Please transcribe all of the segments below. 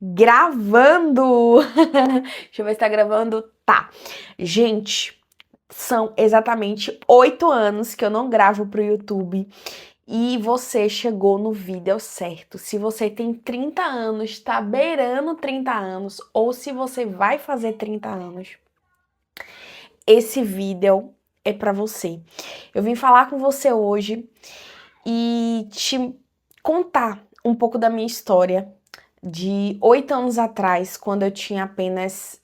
Gravando! Deixa eu ver se tá gravando. Tá. Gente, são exatamente 8 anos que eu não gravo pro YouTube. E você chegou no vídeo certo. Se você tem 30 anos, tá beirando 30 anos, ou se você vai fazer 30 anos, esse vídeo é pra você. Eu vim falar com você hoje e te contar um pouco da minha história de 8 anos atrás, quando eu tinha apenas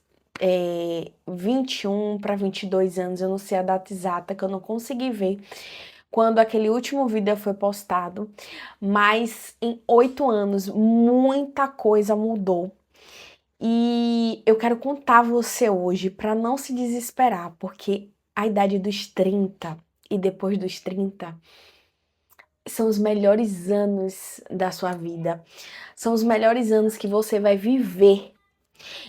21 para 22 anos, eu não sei a data exata, que eu não consegui ver quando aquele último vídeo foi postado, mas em 8 anos muita coisa mudou. E eu quero contar a você hoje para não se desesperar, porque a idade dos 30 e depois dos 30 são os melhores anos da sua vida. São os melhores anos que você vai viver.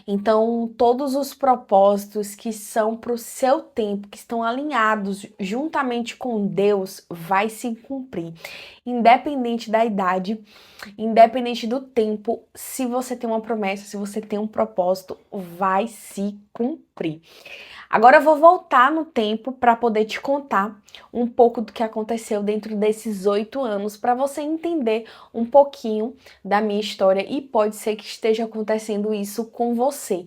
Então, todos os propósitos que são para o seu tempo, que estão alinhados juntamente com Deus, vai se cumprir. Independente da idade, independente do tempo, se você tem uma promessa, se você tem um propósito, vai se cumprir. Agora eu vou voltar no tempo para poder te contar um pouco do que aconteceu dentro desses 8 anos, para você entender um pouquinho da minha história e pode ser que esteja acontecendo isso com você.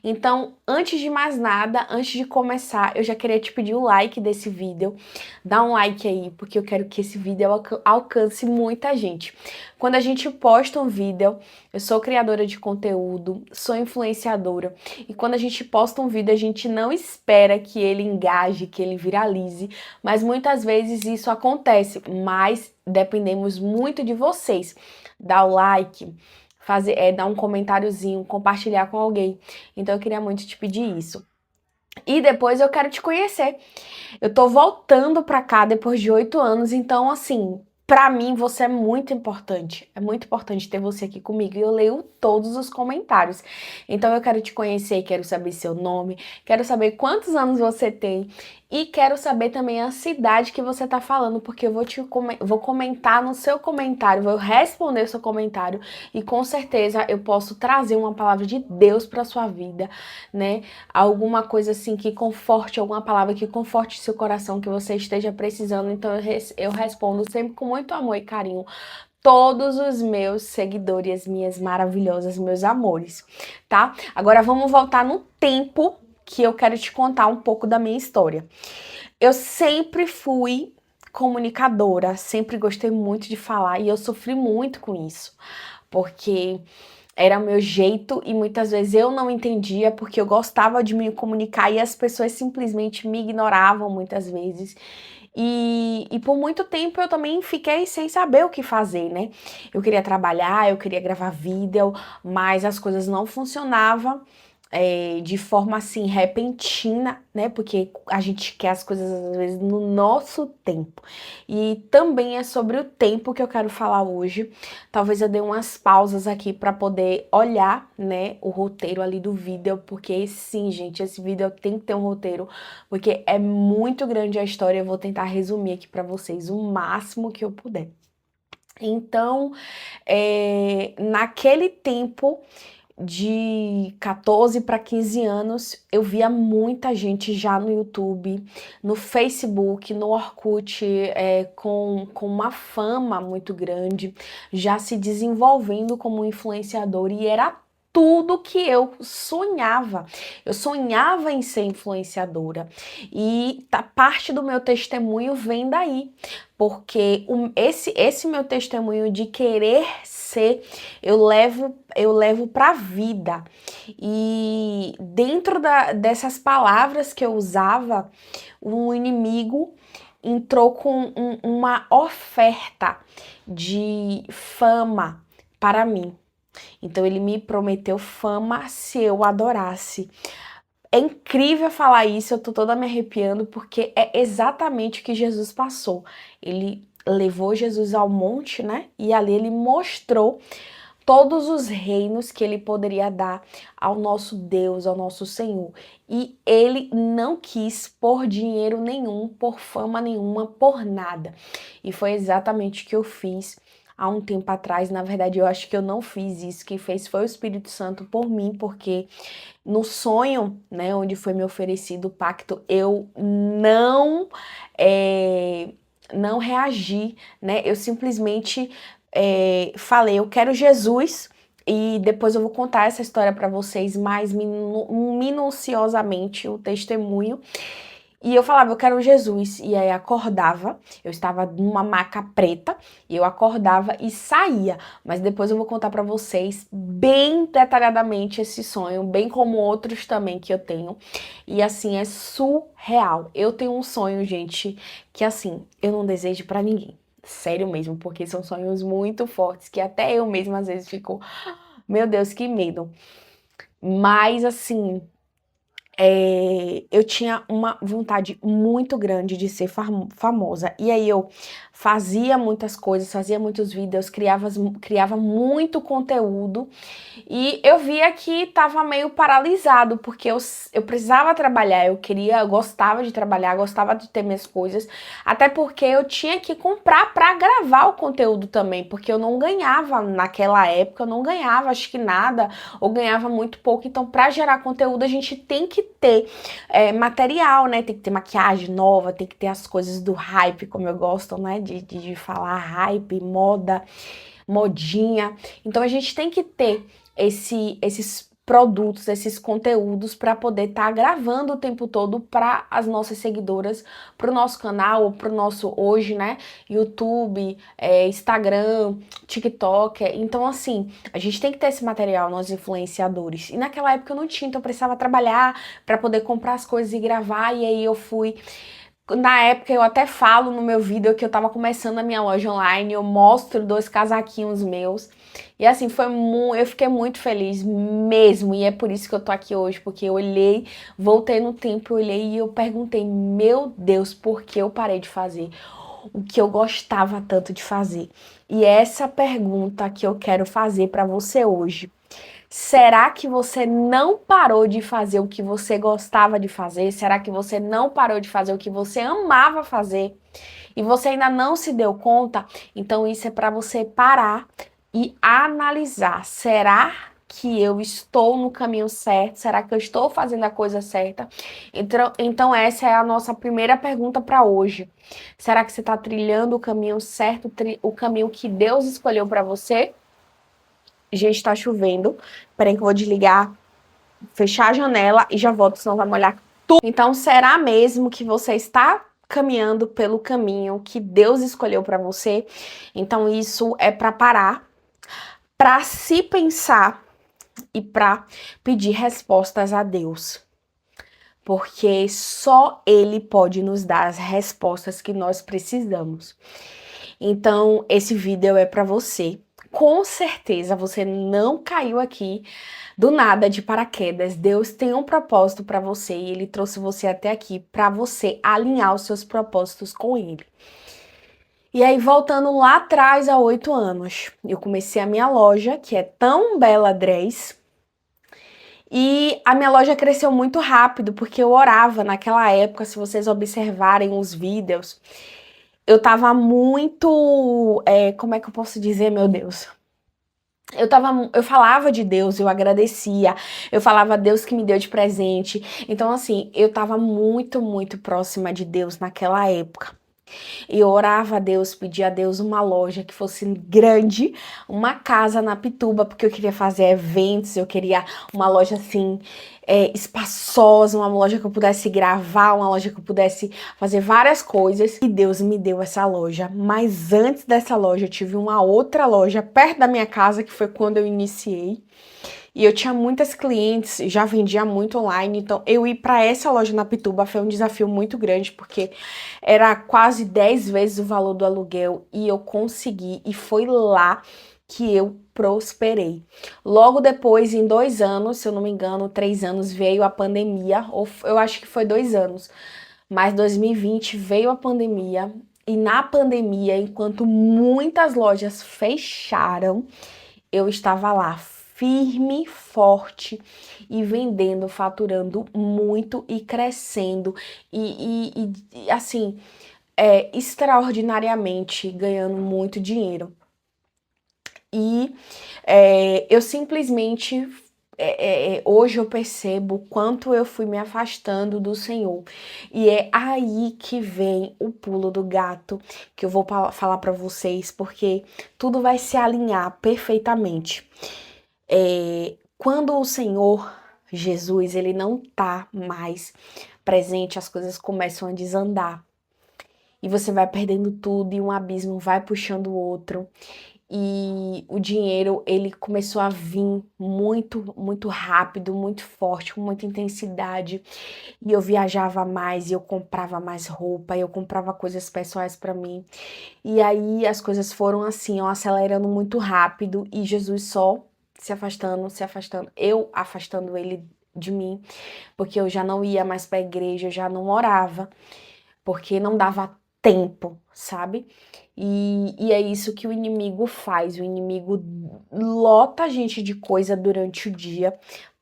Então, antes de mais nada, antes de começar, eu já queria te pedir o like desse vídeo. Dá um like aí, porque eu quero que esse vídeo alcance muita gente. Quando a gente posta um vídeo, eu sou criadora de conteúdo, sou influenciadora, e quando a gente posta um vídeo, a gente não espera que ele engaje, que ele viralize, mas muitas vezes isso acontece, mas dependemos muito de vocês. Dar o like, dar um comentáriozinho, compartilhar com alguém. Então eu queria muito te pedir isso. E depois eu quero te conhecer. Eu tô voltando pra cá depois de 8 anos, então assim, pra mim você é muito importante. É muito importante ter você aqui comigo e eu leio todos os comentários. Então eu quero te conhecer, quero saber seu nome, quero saber quantos anos você tem e quero saber também a cidade que você tá falando, porque eu vou comentar no seu comentário, vou responder o seu comentário e com certeza eu posso trazer uma palavra de Deus pra sua vida, né? Alguma coisa assim que conforte, alguma palavra que conforte seu coração, que você esteja precisando. Então eu respondo sempre com muito amor e carinho todos os meus seguidores, minhas maravilhosas, meus amores, tá? Agora vamos voltar no tempo que eu quero te contar um pouco da minha história. Eu sempre fui comunicadora, sempre gostei muito de falar e eu sofri muito com isso, porque era o meu jeito e muitas vezes eu não entendia porque eu gostava de me comunicar e as pessoas simplesmente me ignoravam muitas vezes. E por muito tempo eu também fiquei sem saber o que fazer, né? Eu queria trabalhar, eu queria gravar vídeo, mas as coisas não funcionavam de forma assim repentina, né? Porque a gente quer as coisas às vezes no nosso tempo. E também é sobre o tempo que eu quero falar hoje. Talvez eu dê umas pausas aqui para poder olhar, né, o roteiro ali do vídeo, porque sim, gente, esse vídeo tem que ter um roteiro, porque é muito grande a história. Eu vou tentar resumir aqui para vocês o máximo que eu puder. Então, naquele tempo de 14 para 15 anos, eu via muita gente já no YouTube, no Facebook, no Orkut, com uma fama muito grande, já se desenvolvendo como influenciador e era tudo que eu sonhava. Eu sonhava em ser influenciadora e parte do meu testemunho vem daí, porque esse meu testemunho de querer ser, eu levo para a vida. E dentro dessas palavras que eu usava, o inimigo entrou com uma oferta de fama para mim. Então ele me prometeu fama se eu adorasse. É incrível falar isso, eu tô toda me arrepiando, porque é exatamente o que Jesus passou. Ele levou Jesus ao monte, né? E ali ele mostrou todos os reinos que ele poderia dar ao nosso Deus, ao nosso Senhor. E ele não quis por dinheiro nenhum, por fama nenhuma, por nada. E foi exatamente o que eu fiz. há um tempo atrás. Na verdade, eu acho que eu não fiz isso. Quem fez foi o Espírito Santo por mim, porque no sonho, né, onde foi me oferecido o pacto, eu não reagi, né? Eu simplesmente falei, eu quero Jesus. E depois eu vou contar essa história para vocês mais minuciosamente, o testemunho. E eu falava, eu quero Jesus. E aí acordava, eu estava numa maca preta, e eu acordava e saía. Mas depois eu vou contar pra vocês bem detalhadamente esse sonho, bem como outros também que eu tenho. E assim, é surreal. Eu tenho um sonho, gente, que assim, eu não desejo pra ninguém. Sério mesmo, porque são sonhos muito fortes, que até eu mesma às vezes fico, meu Deus, que medo. Mas assim, eu tinha uma vontade muito grande de ser famosa. E aí eu fazia muitas coisas, fazia muitos vídeos, criava muito conteúdo. E eu via que estava meio paralisado, porque eu precisava trabalhar, eu gostava de trabalhar, gostava de ter minhas coisas. Até porque eu tinha que comprar para gravar o conteúdo também, porque eu não ganhava naquela época, eu não ganhava acho que nada, ou ganhava muito pouco. Então, para gerar conteúdo, a gente tem que ter material, né? Tem que ter maquiagem nova, tem que ter as coisas do hype, como eu gosto, né? De falar hype, moda, modinha. Então, a gente tem que ter esses produtos, esses conteúdos para poder estar gravando o tempo todo para as nossas seguidoras, para o nosso canal, para o nosso hoje, né? YouTube, Instagram, TikTok. Então, assim, a gente tem que ter esse material, nós influenciadores. E naquela época eu não tinha, então eu precisava trabalhar para poder comprar as coisas e gravar. E aí eu fui. Na época eu até falo no meu vídeo que eu tava começando a minha loja online, eu mostro 2 casaquinhos meus. E assim, eu fiquei muito feliz mesmo, e é por isso que eu tô aqui hoje, porque eu olhei, voltei no tempo, eu olhei e eu perguntei, meu Deus, por que eu parei de fazer o que eu gostava tanto de fazer? E é essa pergunta que eu quero fazer para você hoje. Será que você não parou de fazer o que você gostava de fazer? Será que você não parou de fazer o que você amava fazer e você ainda não se deu conta? Então isso é para você parar e analisar. Será que eu estou no caminho certo? Será que eu estou fazendo a coisa certa? Então essa é a nossa primeira pergunta para hoje. Será que você está trilhando o caminho certo, o caminho que Deus escolheu para você? Gente, tá chovendo. Peraí que eu vou desligar, fechar a janela e já volto, senão vai molhar tudo. Então, será mesmo que você está caminhando pelo caminho que Deus escolheu para você? Então, isso é para parar, para se pensar e para pedir respostas a Deus. Porque só Ele pode nos dar as respostas que nós precisamos. Então, esse vídeo é para você. Com certeza você não caiu aqui do nada de paraquedas. Deus tem um propósito para você e Ele trouxe você até aqui para você alinhar os seus propósitos com Ele. E aí, voltando lá atrás, há 8 anos, eu comecei a minha loja, que é Tão Bela Dress. E a minha loja cresceu muito rápido, porque eu orava naquela época, se vocês observarem os vídeos, eu tava muito, como é que eu posso dizer, meu Deus? Eu falava de Deus, eu agradecia, eu falava a Deus que me deu de presente. Então, assim, eu tava muito, muito próxima de Deus naquela época. E eu orava a Deus, pedia a Deus uma loja que fosse grande, uma casa na Pituba, porque eu queria fazer eventos, eu queria uma loja assim, espaçosa, uma loja que eu pudesse gravar, uma loja que eu pudesse fazer várias coisas. E Deus me deu essa loja. Mas antes dessa loja, eu tive uma outra loja perto da minha casa, que foi quando eu iniciei. E eu tinha muitas clientes, já vendia muito online, então eu ir para essa loja na Pituba foi um desafio muito grande, porque era quase 10 vezes o valor do aluguel e eu consegui, e foi lá que eu prosperei. Logo depois, em 2 anos, se eu não me engano, 3 anos, veio a pandemia, ou eu acho que foi 2 anos, mas 2020 veio a pandemia, e na pandemia, enquanto muitas lojas fecharam, eu estava lá firme, forte e vendendo, faturando muito e crescendo e assim, extraordinariamente ganhando muito dinheiro. E eu simplesmente hoje eu percebo o quanto eu fui me afastando do Senhor. E é aí que vem o pulo do gato que eu vou falar para vocês, porque tudo vai se alinhar perfeitamente. Quando o Senhor Jesus, ele não tá mais presente, as coisas começam a desandar. E você vai perdendo tudo e um abismo vai puxando o outro. E o dinheiro, ele começou a vir muito, muito rápido, muito forte, com muita intensidade. E eu viajava mais, e eu comprava mais roupa, e eu comprava coisas pessoais para mim. E aí as coisas foram assim, ó, acelerando muito rápido e Jesus só se afastando, eu afastando ele de mim, porque eu já não ia mais para a igreja, eu já não orava, porque não dava tempo, sabe? E é isso que o inimigo faz. O inimigo lota a gente de coisa durante o dia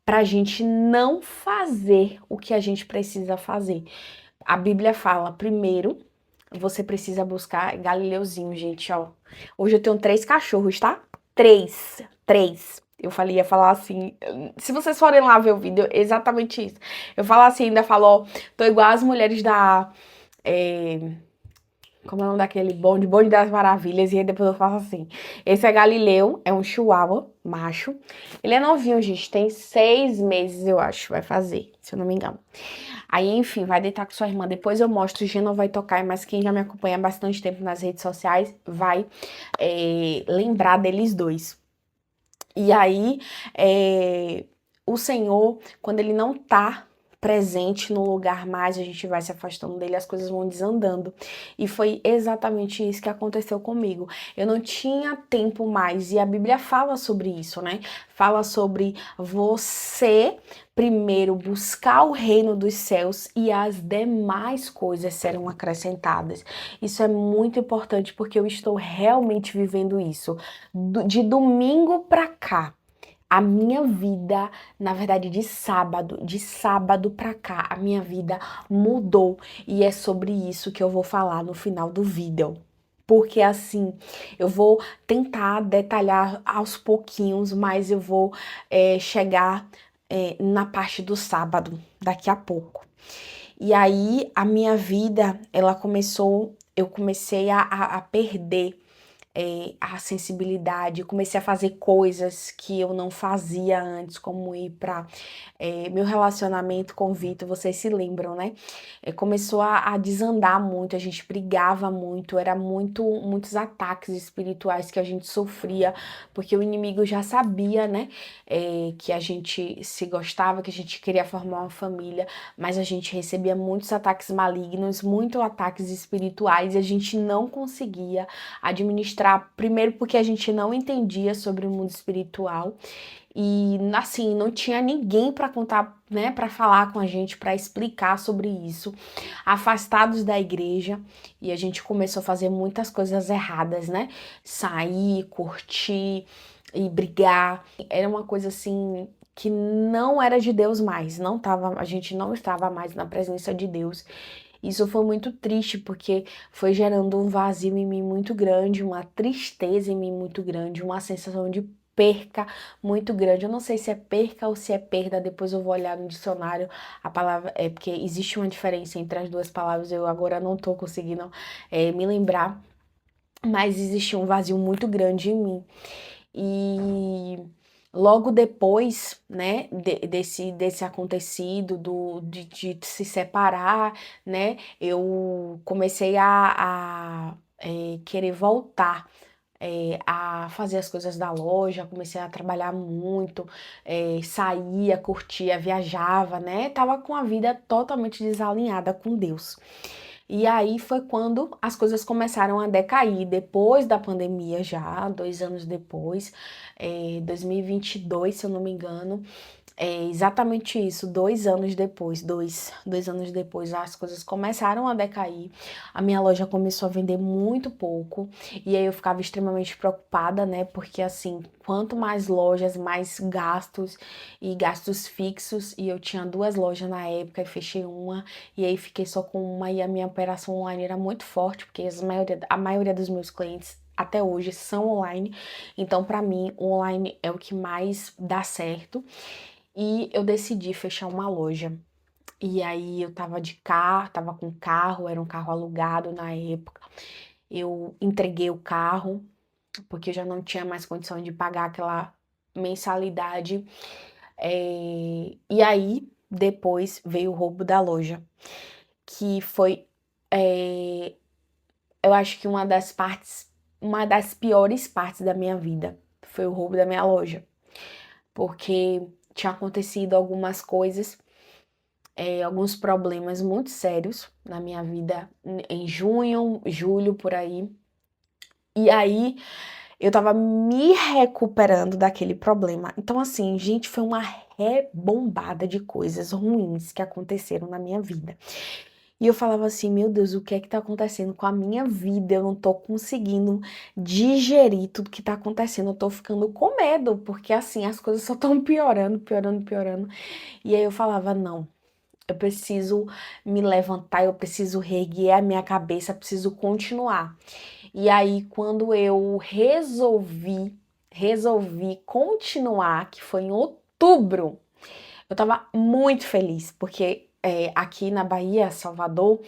pra gente não fazer o que a gente precisa fazer. A Bíblia fala, primeiro, você precisa buscar Galileuzinho, gente, ó. Hoje eu tenho 3 cachorros, tá? Três. Ia falar assim. Se vocês forem lá ver o vídeo, é exatamente isso. Eu falo assim, ainda falo, ó, tô igual as mulheres da. Como é o nome daquele bonde? Bonde das Maravilhas. E aí depois eu faço assim. Esse é Galileu, é um chihuahua, macho. Ele é novinho, gente. Tem 6 meses, eu acho, vai fazer, se eu não me engano. Aí, enfim, vai deitar com sua irmã. Depois eu mostro, o Geno vai tocar, mas quem já me acompanha há bastante tempo nas redes sociais vai lembrar deles dois. E aí, o Senhor, quando ele não tá presente no lugar mais, a gente vai se afastando dele, as coisas vão desandando. E foi exatamente isso que aconteceu comigo. Eu não tinha tempo mais, e a Bíblia fala sobre isso, né? Fala sobre você primeiro buscar o reino dos céus e as demais coisas serão acrescentadas. Isso é muito importante porque eu estou realmente vivendo isso. De domingo pra cá, a minha vida, na verdade, de sábado pra cá, a minha vida mudou e é sobre isso que eu vou falar no final do vídeo. Porque assim, eu vou tentar detalhar aos pouquinhos, mas eu vou chegar na parte do sábado, daqui a pouco. E aí, a minha vida, eu comecei a perder a sensibilidade, eu comecei a fazer coisas que eu não fazia antes, como ir para meu relacionamento com o Vitor, vocês se lembram, né? Começou a desandar muito, a gente brigava muito, era muitos ataques espirituais que a gente sofria, porque o inimigo já sabia, né? Que a gente se gostava, que a gente queria formar uma família, mas a gente recebia muitos ataques malignos, muitos ataques espirituais, e a gente não conseguia administrar, primeiro porque a gente não entendia sobre o mundo espiritual e assim, não tinha ninguém para contar, né, para falar com a gente, para explicar sobre isso, afastados da igreja, e a gente começou a fazer muitas coisas erradas, né? Sair, curtir e brigar. Era uma coisa assim que não era de Deus mais, não tava, a gente não estava mais na presença de Deus. Isso foi muito triste, porque foi gerando um vazio em mim muito grande, uma tristeza em mim muito grande, uma sensação de perca muito grande. Eu não sei se é perca ou se é perda, depois eu vou olhar no dicionário a palavra, porque existe uma diferença entre as duas palavras, eu agora não tô conseguindo me lembrar, mas existe um vazio muito grande em mim. E logo depois, né, desse acontecido, de se separar, né, eu comecei a querer voltar. A fazer as coisas da loja, comecei a trabalhar muito, saía, curtia, viajava, né? Tava com a vida totalmente desalinhada com Deus. E aí foi quando as coisas começaram a decair, depois da pandemia já, 2 anos depois, 2022, se eu não me engano, é exatamente isso, 2 anos depois, dois anos depois, as coisas começaram a decair, a minha loja começou a vender muito pouco, e aí eu ficava extremamente preocupada, né, porque assim, quanto mais lojas, mais gastos, e gastos fixos, e eu tinha 2 lojas na época, e fechei uma, e aí fiquei só com uma, e a minha operação online era muito forte, porque a maioria dos meus clientes até hoje são online. Então, para mim, o online é o que mais dá certo. E eu decidi fechar uma loja. E aí eu tava de carro, tava com carro, era um carro alugado na época. Eu entreguei o carro, porque eu já não tinha mais condição de pagar aquela mensalidade. E aí, depois veio o roubo da loja, que foi, eu acho que uma das piores partes da minha vida, foi o roubo da minha loja, porque tinha acontecido algumas coisas, alguns problemas muito sérios na minha vida em junho, julho, por aí. E aí eu tava me recuperando daquele problema. Então, assim, gente, foi uma rebombada de coisas ruins que aconteceram na minha vida. E eu falava assim, meu Deus, o que é que tá acontecendo com a minha vida? Eu não tô conseguindo digerir tudo que tá acontecendo. Eu tô ficando com medo, porque assim, as coisas só estão piorando, piorando, piorando. E aí eu falava, não, eu preciso me levantar, eu preciso reerguer a minha cabeça, preciso continuar. E aí, quando eu resolvi continuar, que foi em outubro, eu tava muito feliz, porque aqui na Bahia, Salvador,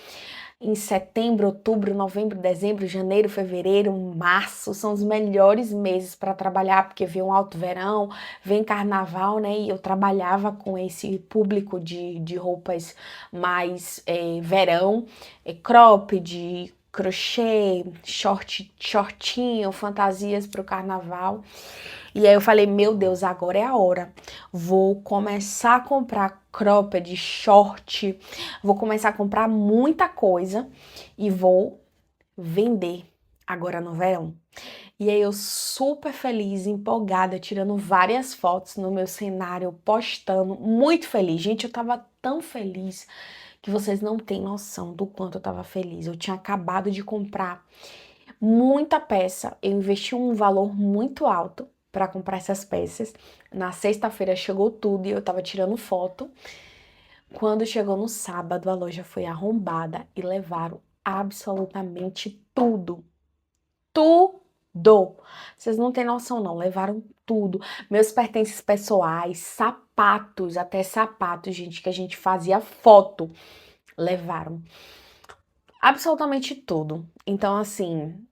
em setembro, outubro, novembro, dezembro, janeiro, fevereiro, março, são os melhores meses para trabalhar, porque vem um alto verão, vem carnaval, né? E eu trabalhava com esse público de roupas mais verão, cropped, crochê, shortinho, fantasias para o carnaval. E aí eu falei, meu Deus, agora é a hora. Vou começar a comprar cropped, short, vou começar a comprar muita coisa e vou vender agora no verão. E aí eu super feliz, empolgada, tirando várias fotos no meu cenário, postando, muito feliz. Gente, eu tava tão feliz que vocês não têm noção do quanto eu tava feliz. Eu tinha acabado de comprar muita peça, eu investi um valor muito alto para comprar essas peças. Na sexta-feira chegou tudo e eu tava tirando foto. Quando chegou no sábado, a loja foi arrombada e levaram absolutamente tudo. Tudo! Vocês não têm noção, não. Levaram tudo. Meus pertences pessoais, sapatos, até sapatos, gente, que a gente fazia foto, levaram. Absolutamente tudo. Então, assim,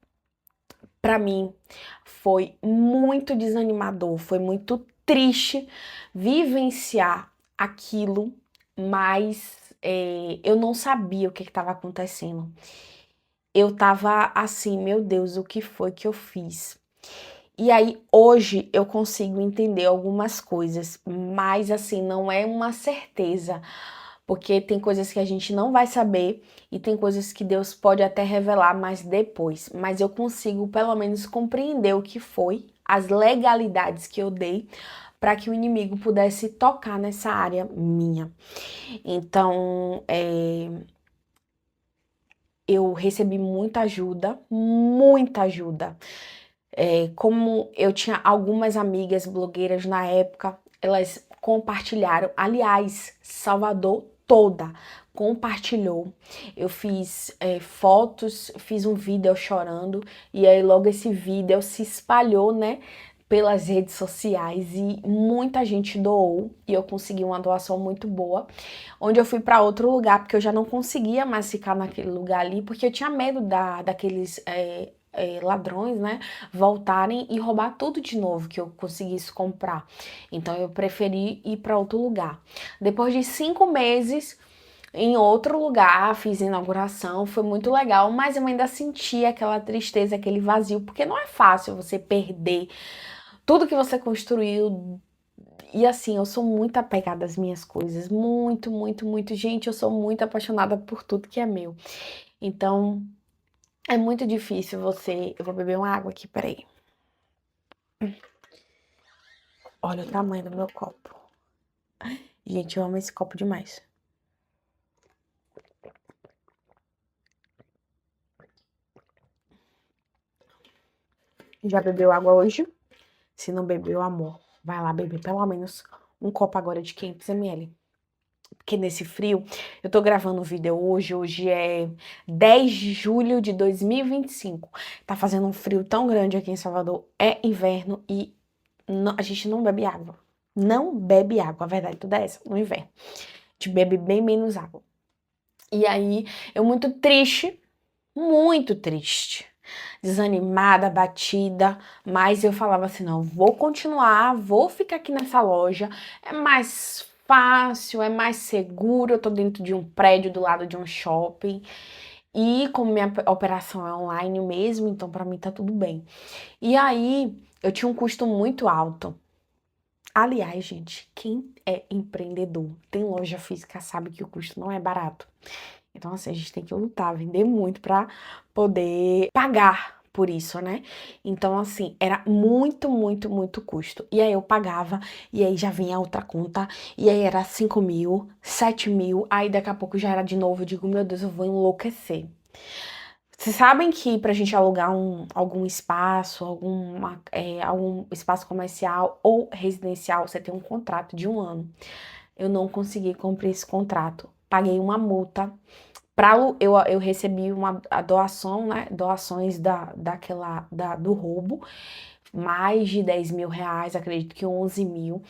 pra mim foi muito desanimador, foi muito triste vivenciar aquilo, mas eu não sabia o que estava acontecendo. Eu tava assim, meu Deus, o que foi que eu fiz? E aí, hoje eu consigo entender algumas coisas, mas assim, não é uma certeza, porque tem coisas que a gente não vai saber e tem coisas que Deus pode até revelar mais depois. Mas eu consigo pelo menos compreender o que foi, as legalidades que eu dei para que o inimigo pudesse tocar nessa área minha. Então, eu recebi muita ajuda, muita ajuda. Como eu tinha algumas amigas blogueiras na época, elas compartilharam. Aliás, Salvador toda compartilhou. Eu fiz fotos, fiz um vídeo chorando, e aí logo esse vídeo se espalhou, né? Pelas redes sociais e muita gente doou e eu consegui uma doação muito boa, onde eu fui para outro lugar porque eu já não conseguia mais ficar naquele lugar ali porque eu tinha medo daqueles ladrões, né, voltarem e roubar tudo de novo que eu conseguisse comprar. Então eu preferi ir para outro lugar. Depois de 5 meses em outro lugar, fiz inauguração, foi muito legal, mas eu ainda senti aquela tristeza, aquele vazio, porque não é fácil você perder tudo que você construiu. E assim, eu sou muito apegada às minhas coisas, muito, muito, muito. Gente, eu sou muito apaixonada por tudo que é meu. Então, é muito difícil você. Eu vou beber uma água aqui, peraí. Olha o tamanho do meu copo. Gente, eu amo esse copo demais. Já bebeu água hoje? Se não bebeu, amor, vai lá beber pelo menos um copo agora de 500 ml. Porque nesse frio, eu tô gravando o vídeo hoje é 10 de julho de 2025. Tá fazendo um frio tão grande aqui em Salvador, é inverno e a gente não bebe água. Não bebe água, a verdade toda é essa, no inverno. A gente bebe bem menos água. E aí, eu muito triste, desanimada, abatida, mas eu falava assim, não, vou continuar, vou ficar aqui nessa loja, é mais fácil, é mais seguro, eu tô dentro de um prédio do lado de um shopping, e como minha operação é online mesmo, então pra mim tá tudo bem. E aí, eu tinha um custo muito alto. Aliás, gente, quem é empreendedor, tem loja física, sabe que o custo não é barato. Então, assim, a gente tem que lutar, vender muito pra poder pagar por isso, né? Então, assim, era muito custo. E aí eu pagava, e aí já vinha outra conta, e aí era 5 mil, 7 mil, aí daqui a pouco já era de novo. Eu digo, meu Deus, eu vou enlouquecer. Vocês sabem que pra gente alugar algum espaço, algum espaço comercial ou residencial, você tem um contrato de 1 ano. Eu não consegui cumprir esse contrato. Paguei uma multa. Eu recebi a doação, né? Doações do roubo. Mais de 10 mil reais, acredito que 11 mil.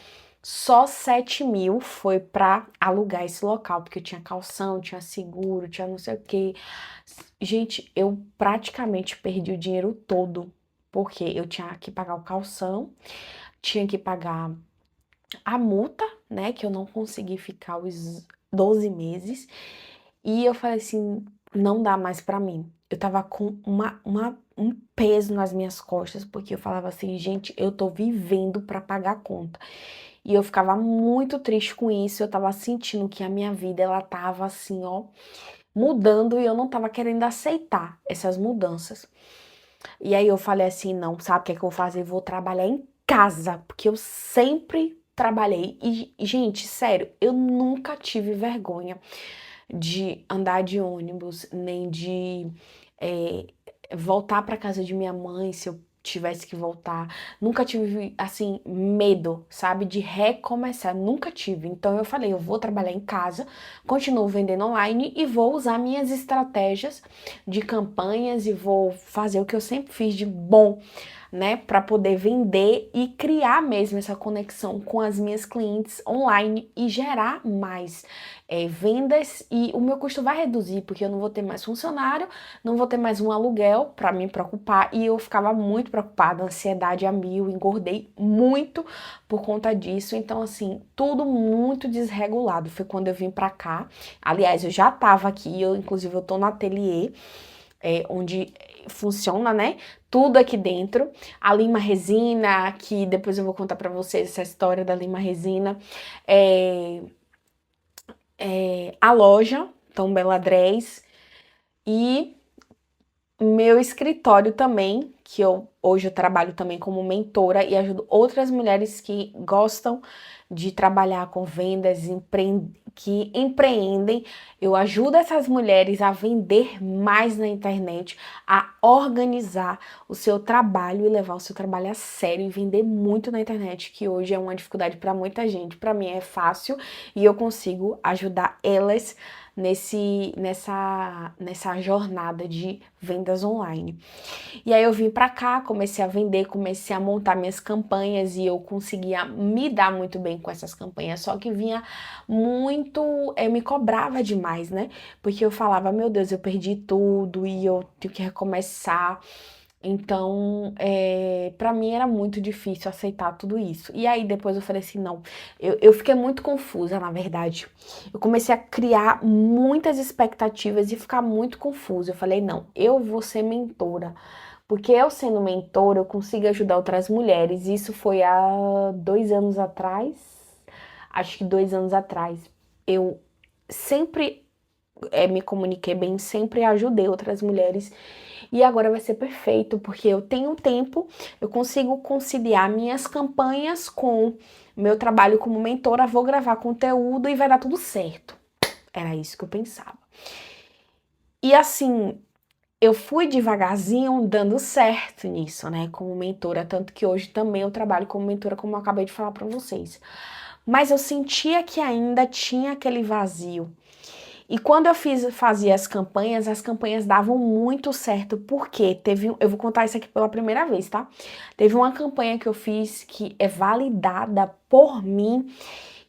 Só 7 mil foi pra alugar esse local, porque eu tinha calção, tinha seguro, tinha não sei o quê. Gente, eu praticamente perdi o dinheiro todo, porque eu tinha que pagar o calção, tinha que pagar a multa, né, que eu não consegui ficar os 12 meses, e eu falei assim, não dá mais pra mim. Eu tava com um peso nas minhas costas, porque eu falava assim, gente, eu tô vivendo pra pagar a conta. E eu ficava muito triste com isso, eu tava sentindo que a minha vida, ela tava assim, ó, mudando e eu não tava querendo aceitar essas mudanças. E aí eu falei assim, não, sabe o que é que eu vou fazer? Eu vou trabalhar em casa, porque eu sempre trabalhei. E, gente, sério, eu nunca tive vergonha de andar de ônibus, nem de é, voltar para casa de minha mãe se eu tivesse que voltar. Nunca tive, assim, medo, sabe, de recomeçar. Nunca tive. Então eu falei, eu vou trabalhar em casa, continuo vendendo online e vou usar minhas estratégias de campanhas e vou fazer o que eu sempre fiz de bom, né, para poder vender e criar mesmo essa conexão com as minhas clientes online e gerar mais vendas, e o meu custo vai reduzir porque eu não vou ter mais funcionário, não vou ter mais um aluguel para me preocupar, e eu ficava muito preocupada, ansiedade a mil, engordei muito por conta disso. Então assim, tudo muito desregulado. Foi quando eu vim para cá. Aliás, eu já tava aqui, inclusive eu tô no ateliê onde funciona, né? Tudo aqui dentro. A lima resina, que depois eu vou contar pra vocês essa história da lima resina. A loja, Tom Beladrez. E meu escritório também, que hoje eu trabalho também como mentora e ajudo outras mulheres que gostam de trabalhar com vendas, que empreendem. Eu ajudo essas mulheres a vender mais na internet, a organizar o seu trabalho e levar o seu trabalho a sério e vender muito na internet, que hoje é uma dificuldade para muita gente. Para mim é fácil e eu consigo ajudar elas nessa jornada de vendas online. E aí eu vim para cá, comecei a vender, comecei a montar minhas campanhas e eu conseguia me dar muito bem com essas campanhas, só que vinha muito, eu me cobrava demais, né? Porque eu falava, meu Deus, eu perdi tudo e eu tenho que recomeçar. Então, para mim era muito difícil aceitar tudo isso. E aí depois eu falei assim, não, eu fiquei muito confusa, na verdade. Eu comecei a criar muitas expectativas e ficar muito confusa. Eu falei, não, eu vou ser mentora. Porque eu sendo mentora, eu consigo ajudar outras mulheres. Isso foi há 2 anos atrás. Acho que 2 anos atrás. Eu sempre me comuniquei bem, sempre ajudei outras mulheres. E agora vai ser perfeito, porque eu tenho tempo, eu consigo conciliar minhas campanhas com meu trabalho como mentora, vou gravar conteúdo e vai dar tudo certo. Era isso que eu pensava. E assim, eu fui devagarzinho dando certo nisso, né, como mentora, tanto que hoje também eu trabalho como mentora, como eu acabei de falar pra vocês. mas eu sentia que ainda tinha aquele vazio. E quando eu fazia as campanhas davam muito certo, porque eu vou contar isso aqui pela primeira vez, tá? Teve uma campanha que eu fiz que é validada por mim,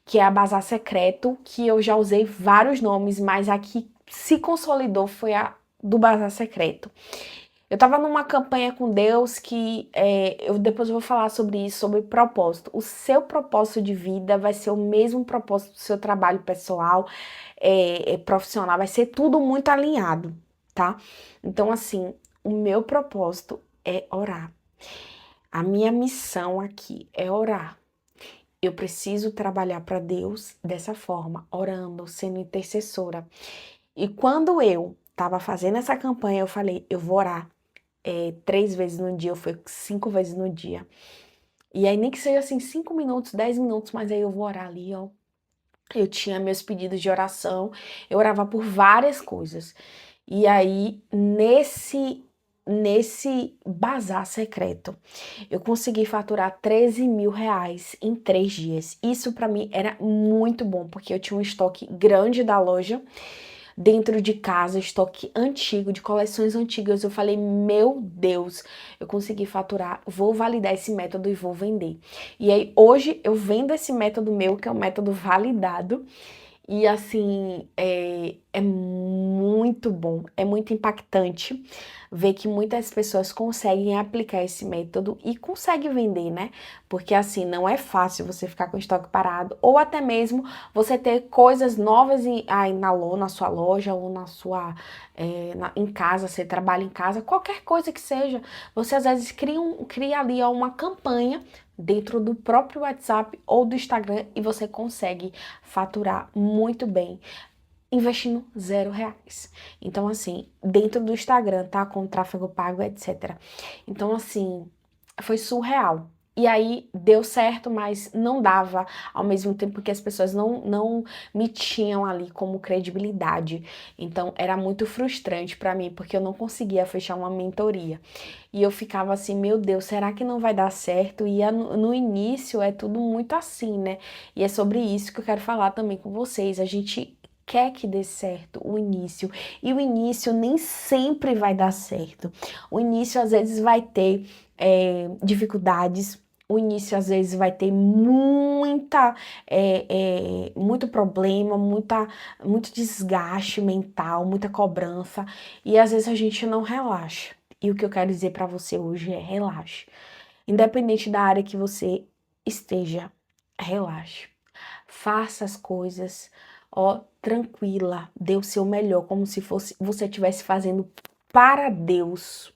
que é a Bazar Secreto, que eu já usei vários nomes, mas a que se consolidou foi a do Bazar Secreto. Eu tava numa campanha com Deus que depois eu vou falar sobre isso, sobre propósito. O seu propósito de vida vai ser o mesmo propósito do seu trabalho pessoal, profissional, vai ser tudo muito alinhado, tá? Então, assim, o meu propósito é orar. A minha missão aqui é orar. Eu preciso trabalhar para Deus dessa forma, orando, sendo intercessora. E quando eu tava fazendo essa campanha, eu falei, eu vou orar 3 vezes no dia, ou foi 5 vezes no dia. E aí, nem que seja assim, 5 minutos, 10 minutos, mas aí eu vou orar ali, ó. Eu tinha meus pedidos de oração, eu orava por várias coisas. E aí, nesse bazar secreto, eu consegui faturar 13 mil reais em 3 dias. Isso para mim era muito bom, porque eu tinha um estoque grande da loja dentro de casa, estoque antigo, de coleções antigas. Eu falei, meu Deus, eu consegui faturar, vou validar esse método e vou vender. E aí, hoje, eu vendo esse método meu, que é um método validado, e assim, é muito bom, é muito impactante ver que muitas pessoas conseguem aplicar esse método e conseguem vender, né? Porque assim, não é fácil você ficar com o estoque parado, ou até mesmo você ter coisas novas aí na sua loja, ou na sua, em casa, você trabalha em casa, qualquer coisa que seja, você às vezes cria ali ó, uma campanha dentro do próprio WhatsApp ou do Instagram e você consegue faturar muito bem, investindo R$ 0. Então, assim, dentro do Instagram, tá? Com tráfego pago, etc. Então, assim, foi surreal. E aí deu certo, mas não dava ao mesmo tempo que as pessoas não me tinham ali como credibilidade. Então era muito frustrante para mim, porque eu não conseguia fechar uma mentoria. E eu ficava assim, meu Deus, será que não vai dar certo? E no início é tudo muito assim, né? E é sobre isso que eu quero falar também com vocês. A gente quer que dê certo o início. E o início nem sempre vai dar certo. O início às vezes vai ter dificuldades. O início às vezes vai ter muito problema, muito desgaste mental, muita cobrança. E às vezes a gente não relaxa. E o que eu quero dizer para você hoje é relaxe. Independente da área que você esteja, relaxe. Faça as coisas, ó, tranquila, dê o seu melhor, como se fosse você estivesse fazendo para Deus,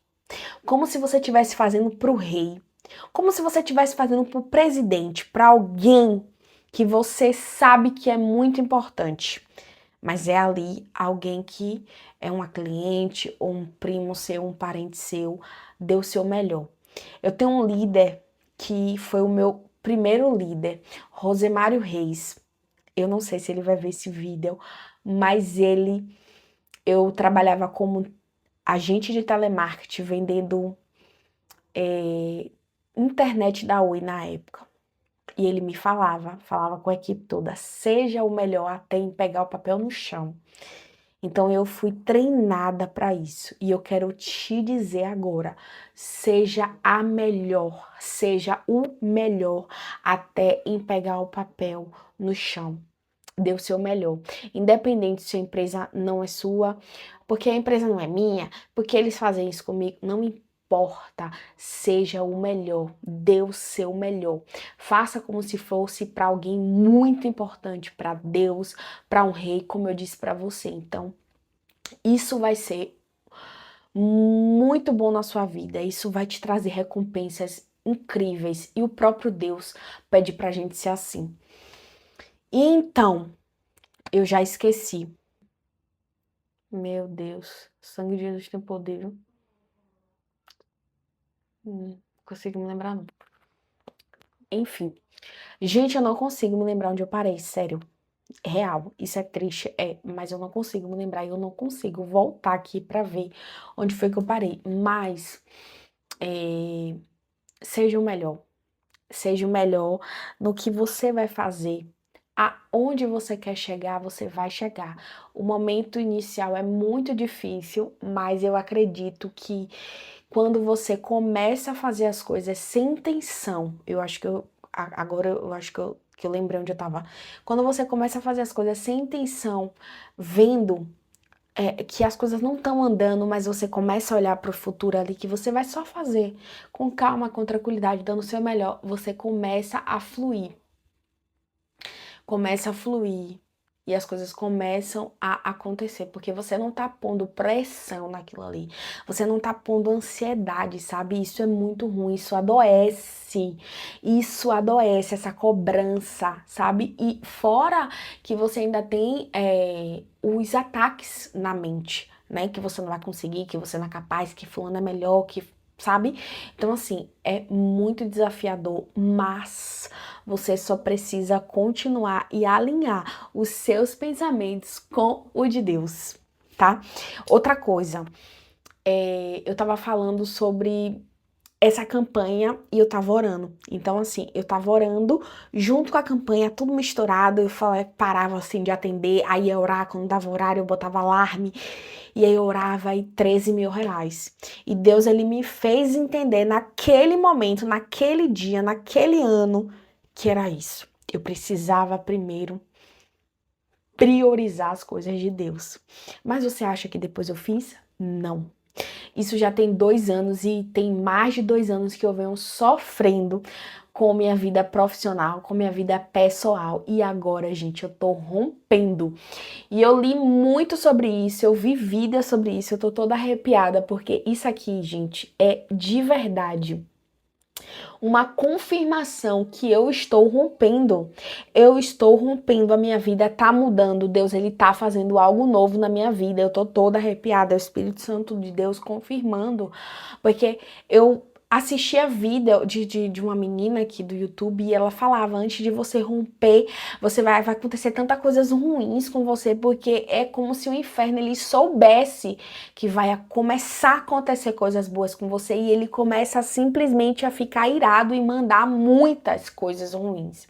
como se você estivesse fazendo para o rei, como se você estivesse fazendo para o presidente, para alguém que você sabe que é muito importante. Mas é ali alguém que é uma cliente, ou um primo seu, um parente seu, dê o seu melhor. Eu tenho um líder que foi o meu primeiro líder, Rosemário Reis. Eu não sei se ele vai ver esse vídeo, mas eu trabalhava como agente de telemarketing, vendendo internet da Oi na época. E ele me falava com a equipe toda, seja o melhor até em pegar o papel no chão. Então eu fui treinada para isso e eu quero te dizer agora, seja a melhor, seja o melhor até em pegar o papel no chão. Dê o seu melhor, independente se a empresa não é sua, porque a empresa não é minha, porque eles fazem isso comigo, não importa, seja o melhor, dê o seu melhor. Faça como se fosse para alguém muito importante, para Deus, para um rei, como eu disse para você. Então, isso vai ser muito bom na sua vida. Isso vai te trazer recompensas incríveis. E o próprio Deus pede pra gente ser assim. E então, eu já esqueci. Meu Deus, sangue de Jesus tem poder, viu? Não consigo me lembrar, não. Enfim. Gente, eu não consigo me lembrar onde eu parei, sério. Real, isso é triste, mas eu não consigo me lembrar e eu não consigo voltar aqui pra ver onde foi que eu parei. Mas, seja o melhor. seja o melhor no que você vai fazer. Aonde você quer chegar, você vai chegar. O momento inicial é muito difícil, mas eu acredito que quando você começa a fazer as coisas sem intenção, eu acho que agora eu acho que eu lembrei onde eu tava. Quando você começa a fazer as coisas sem intenção, vendo que as coisas não estão andando, mas você começa a olhar para o futuro ali, que você vai só fazer com calma, com tranquilidade, dando o seu melhor, você começa a fluir. Começa a fluir. E as coisas começam a acontecer, porque você não tá pondo pressão naquilo ali. Você não tá pondo ansiedade, sabe? Isso é muito ruim, isso adoece. Isso adoece, essa cobrança, sabe? E fora que você ainda tem os ataques na mente, né? Que você não vai conseguir, que você não é capaz, que fulano é melhor, que sabe? Então, assim, é muito desafiador, mas você só precisa continuar e alinhar os seus pensamentos com o de Deus, tá? Outra coisa, eu tava falando sobre essa campanha e eu tava orando. Então, assim, eu tava orando junto com a campanha, tudo misturado. Eu falei, parava assim de atender, aí ia orar, quando dava horário, eu botava alarme, e aí eu orava e 13 mil reais. E Deus, ele me fez entender naquele momento, naquele dia, naquele ano, que era isso. Eu precisava primeiro priorizar as coisas de Deus. Mas você acha que depois eu fiz? Não. Isso já tem 2 anos e tem mais de 2 anos que eu venho sofrendo com minha vida profissional, com minha vida pessoal. E agora, gente, eu tô rompendo. E eu li muito sobre isso, eu vi vídeos sobre isso, eu tô toda arrepiada, porque isso aqui, gente, é de verdade uma confirmação que eu estou rompendo, a minha vida tá mudando, Deus, ele tá fazendo algo novo na minha vida, eu tô toda arrepiada, é o Espírito Santo de Deus confirmando, porque eu assisti a vida de uma menina aqui do YouTube e ela falava, antes de você romper, você vai acontecer tantas coisas ruins com você, porque é como se o inferno ele soubesse que vai começar a acontecer coisas boas com você e ele começa simplesmente a ficar irado e mandar muitas coisas ruins.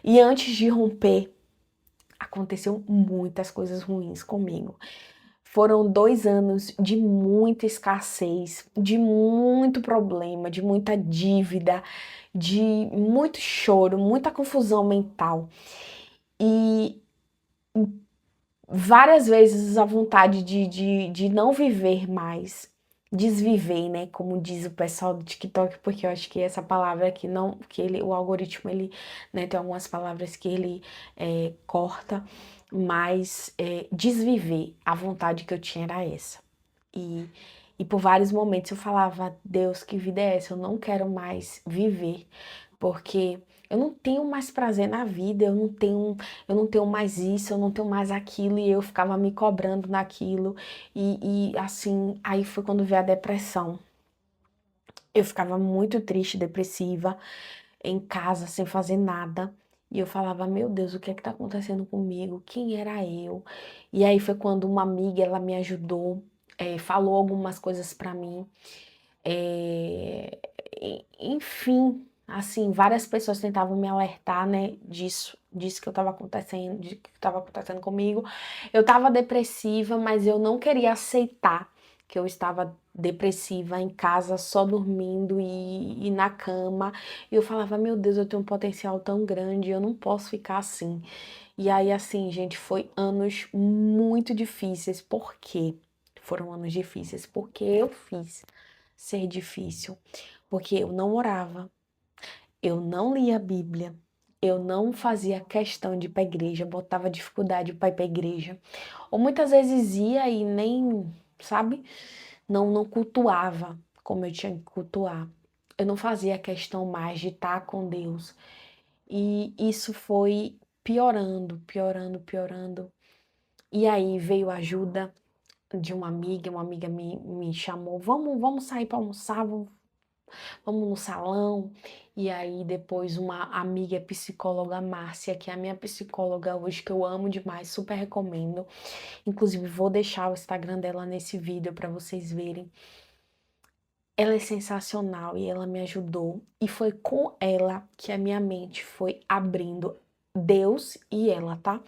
E antes de romper, aconteceu muitas coisas ruins comigo. Foram 2 anos de muita escassez, de muito problema, de muita dívida, de muito choro, muita confusão mental. E várias vezes a vontade de não viver mais, desviver, né? Como diz o pessoal do TikTok, porque eu acho que essa palavra aqui não, que ele, o algoritmo, ele, né, tem algumas palavras que ele corta, mas desviver, a vontade que eu tinha era essa. E, e por vários momentos eu falava, Deus, que vida é essa? Eu não quero mais viver, porque eu não tenho mais prazer na vida, eu não tenho mais isso, eu não tenho mais aquilo, e eu ficava me cobrando naquilo. E assim, aí foi quando veio a depressão. Eu ficava muito triste, depressiva, em casa, sem fazer nada. E eu falava, meu Deus, o que é que tá acontecendo comigo? Quem era eu? E aí foi quando uma amiga, ela me ajudou, falou algumas coisas pra mim. É, enfim, assim, várias pessoas tentavam me alertar, né, disso que eu tava acontecendo, de que estava acontecendo comigo. Eu tava depressiva, mas eu não queria aceitar que eu estava depressiva em casa, só dormindo e na cama. E eu falava, meu Deus, eu tenho um potencial tão grande, eu não posso ficar assim. E aí, assim, gente, foi anos muito difíceis. Por quê? Foram anos difíceis porque eu fiz ser difícil, porque eu não orava, eu não lia a Bíblia, eu não fazia questão de ir para a igreja, botava dificuldade para ir para a igreja, ou muitas vezes ia e nem, sabe, não cultuava como eu tinha que cultuar. Eu não fazia questão mais de estar com Deus. E isso foi piorando, piorando, piorando. E aí veio a ajuda de uma amiga me chamou, vamos sair para almoçar, vamos no salão. E aí depois uma amiga psicóloga, Márcia, que é a minha psicóloga hoje, que eu amo demais, super recomendo. Inclusive vou deixar o Instagram dela nesse vídeo para vocês verem. ela é sensacional e ela me ajudou. E foi com ela que a minha mente foi abrindo. Deus e ela, tá?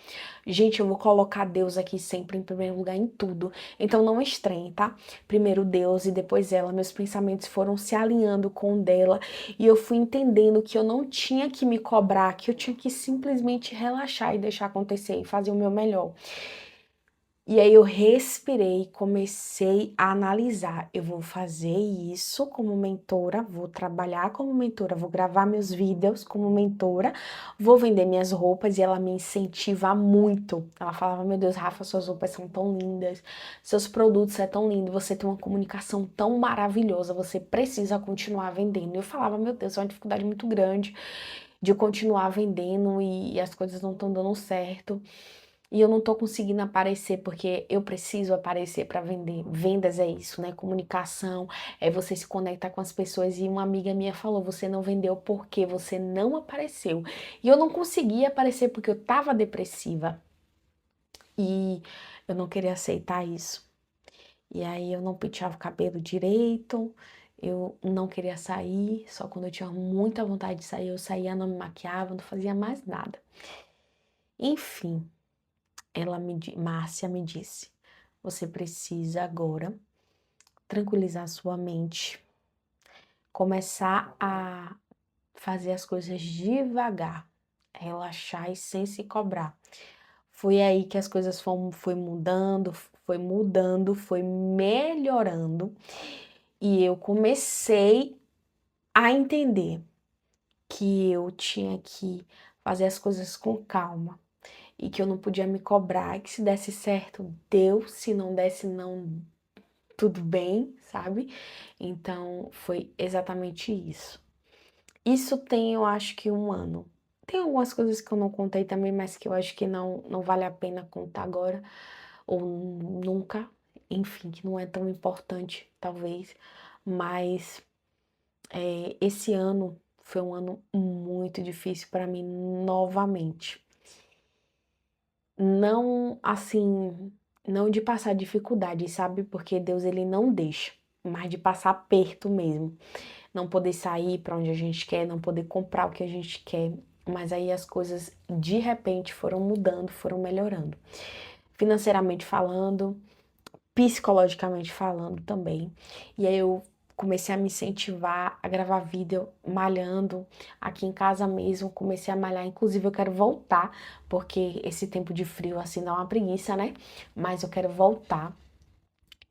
Gente, eu vou colocar Deus aqui sempre em primeiro lugar em tudo. Então não estranhe, tá? Primeiro Deus e depois ela. Meus pensamentos foram se alinhando com o dela e eu fui entendendo que eu não tinha que me cobrar, que eu tinha que simplesmente relaxar e deixar acontecer e fazer o meu melhor. E aí eu respirei e comecei a analisar. Eu vou fazer isso como mentora, vou trabalhar como mentora, vou gravar meus vídeos como mentora, vou vender minhas roupas e ela me incentiva muito. Ela falava: "Meu Deus, Rafa, suas roupas são tão lindas, seus produtos é tão lindo, você tem uma comunicação tão maravilhosa, você precisa continuar vendendo". E eu falava: "Meu Deus, é uma dificuldade muito grande de continuar vendendo e as coisas não estão dando certo". E eu não tô conseguindo aparecer porque eu preciso aparecer para vender. Vendas é isso, né? Comunicação, é você se conectar com as pessoas. E uma amiga minha falou: "Você não vendeu porque você não apareceu". E eu não conseguia aparecer porque eu tava depressiva. E eu não queria aceitar isso. E aí eu não penteava o cabelo direito, eu não queria sair, só quando eu tinha muita vontade de sair, eu saía, não me maquiava, não fazia mais nada. Enfim, Márcia me disse: "Você precisa agora tranquilizar sua mente, começar a fazer as coisas devagar, relaxar e sem se cobrar". Foi aí que as coisas foi mudando, foi melhorando e eu comecei a entender que eu tinha que fazer as coisas com calma e que eu não podia me cobrar, que se desse certo, deu, se não desse, não, tudo bem, sabe? Então, foi exatamente isso. Isso tem, eu acho que 1 ano. Tem algumas coisas que eu não contei também, mas que eu acho que não vale a pena contar agora, ou nunca, enfim, que não é tão importante, talvez. Mas esse ano foi um ano muito difícil para mim novamente. Não, assim, não de passar dificuldade, sabe? Porque Deus ele não deixa, mas de passar aperto mesmo. Não poder sair para onde a gente quer, não poder comprar o que a gente quer. Mas aí as coisas de repente foram mudando, foram melhorando. Financeiramente falando, psicologicamente falando também. E aí eu comecei a me incentivar a gravar vídeo malhando aqui em casa mesmo, comecei a malhar, inclusive eu quero voltar, porque esse tempo de frio assim dá uma preguiça, né? Mas eu quero voltar.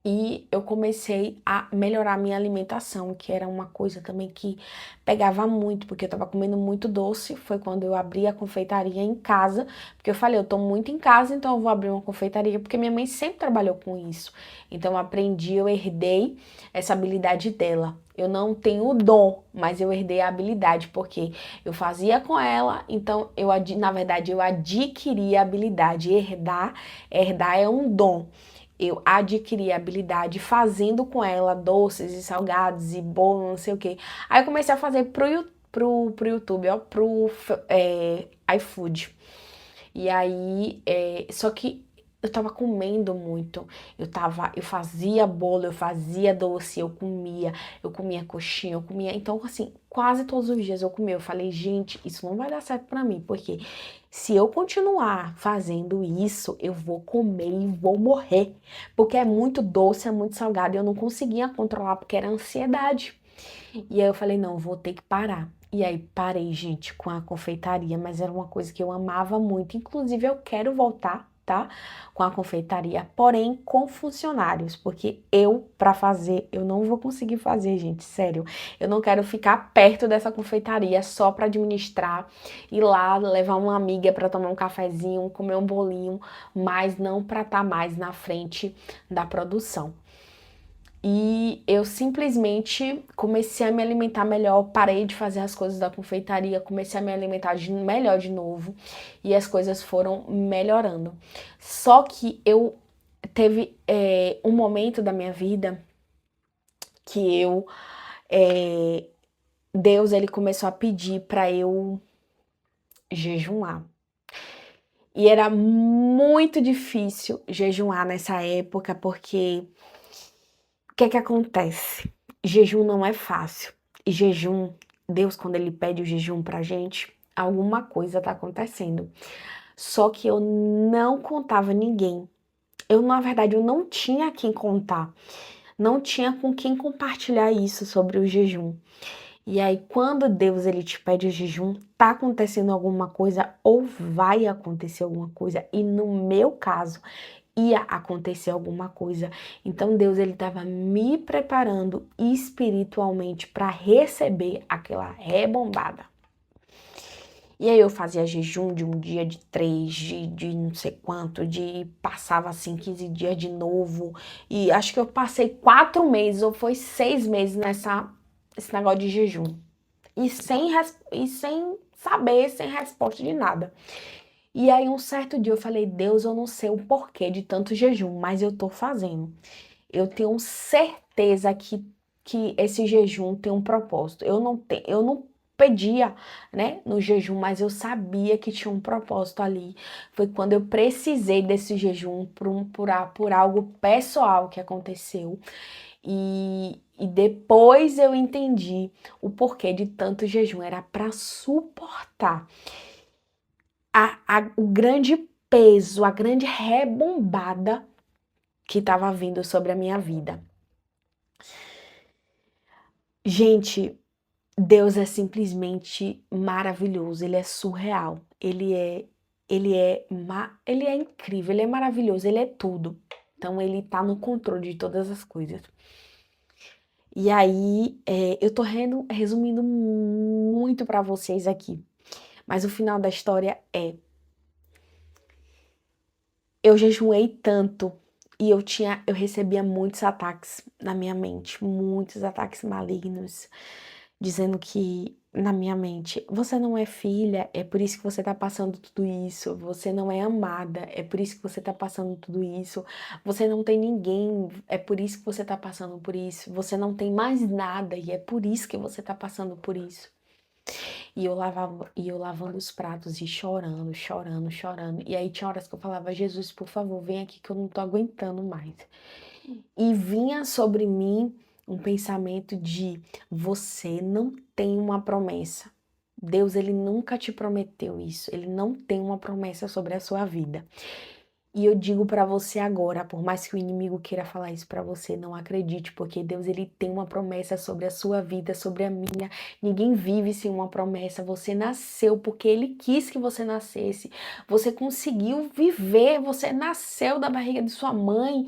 E eu comecei a melhorar a minha alimentação, que era uma coisa também que pegava muito, porque eu tava comendo muito doce. Foi quando eu abri a confeitaria em casa, porque eu falei, eu tô muito em casa, então eu vou abrir uma confeitaria, porque minha mãe sempre trabalhou com isso. Então eu aprendi, eu herdei essa habilidade dela. Eu não tenho o dom, mas eu herdei a habilidade, porque eu fazia com ela, então na verdade eu adquiri a habilidade. Herdar é um dom. Eu adquiri a habilidade fazendo com ela doces e salgados e bolo, não sei o que. Aí eu comecei a fazer pro YouTube, ó, iFood. E aí, só que eu tava comendo muito. Eu fazia bolo, eu fazia doce, eu comia coxinha, eu comia. Então, assim, quase todos os dias eu comia. Eu falei, gente, isso não vai dar certo pra mim, porque se eu continuar fazendo isso, eu vou comer e vou morrer. Porque é muito doce, é muito salgado, e eu não conseguia controlar porque era ansiedade. E aí eu falei, não, vou ter que parar. E aí parei, gente, com a confeitaria, mas era uma coisa que eu amava muito. Inclusive, eu quero voltar, tá? Com a confeitaria, porém com funcionários, porque para fazer, eu não vou conseguir fazer, gente, sério. Eu não quero ficar perto dessa confeitaria só para administrar, ir lá levar uma amiga para tomar um cafezinho, comer um bolinho, mas não para estar mais na frente da produção. E eu simplesmente comecei a me alimentar melhor, parei de fazer as coisas da confeitaria, comecei a me alimentar melhor de novo e as coisas foram melhorando. Só que eu teve um momento da minha vida que Deus ele começou a pedir para eu jejuar. E era muito difícil jejuar nessa época, porque o que é que acontece? Jejum não é fácil. E jejum, Deus, quando Ele pede o jejum pra gente, alguma coisa tá acontecendo. Só que eu não contava ninguém. Na verdade, eu não tinha quem contar. Não tinha com quem compartilhar isso sobre o jejum. E aí, quando Deus ele te pede o jejum, tá acontecendo alguma coisa ou vai acontecer alguma coisa. E no meu caso, ia acontecer alguma coisa. Então Deus ele estava me preparando espiritualmente para receber aquela rebombada. E aí eu fazia jejum de um dia, de três, de não sei quanto, de passava assim 15 dias de novo. E acho que eu passei 4 meses ou foi 6 meses esse negócio de jejum. E sem saber, sem resposta de nada. E aí, um certo dia eu falei, Deus, eu não sei o porquê de tanto jejum, mas eu tô fazendo. Eu tenho certeza que esse jejum tem um propósito. Eu não pedia, né, no jejum, mas eu sabia que tinha um propósito ali. Foi quando eu precisei desse jejum por algo pessoal que aconteceu. E depois eu entendi o porquê de tanto jejum. Era para suportar o grande peso, a grande rebombada que estava vindo sobre a minha vida. Gente, Deus é simplesmente maravilhoso, ele é surreal, ele é incrível, ele é maravilhoso, ele é tudo. Então ele tá no controle de todas as coisas. E aí, eu tô resumindo muito para vocês aqui, mas o final da história é eu jejuei tanto e eu recebia muitos ataques na minha mente, muitos ataques malignos, dizendo que na minha mente, você não é filha, é por isso que você tá passando tudo isso, você não é amada, é por isso que você tá passando tudo isso, você não tem ninguém, é por isso que você tá passando por isso, você não tem mais nada e é por isso que você tá passando por isso. E eu lavando os pratos e chorando, chorando, chorando. E aí tinha horas que eu falava, Jesus, por favor, vem aqui que eu não tô aguentando mais. E vinha sobre mim um pensamento de você não tem uma promessa. Deus, ele nunca te prometeu isso. Ele não tem uma promessa sobre a sua vida. E eu digo pra você agora, por mais que o inimigo queira falar isso pra você, não acredite, porque Deus ele tem uma promessa sobre a sua vida, sobre a minha. Ninguém vive sem uma promessa. Você nasceu porque ele quis que você nascesse. Você conseguiu viver, você nasceu da barriga de sua mãe.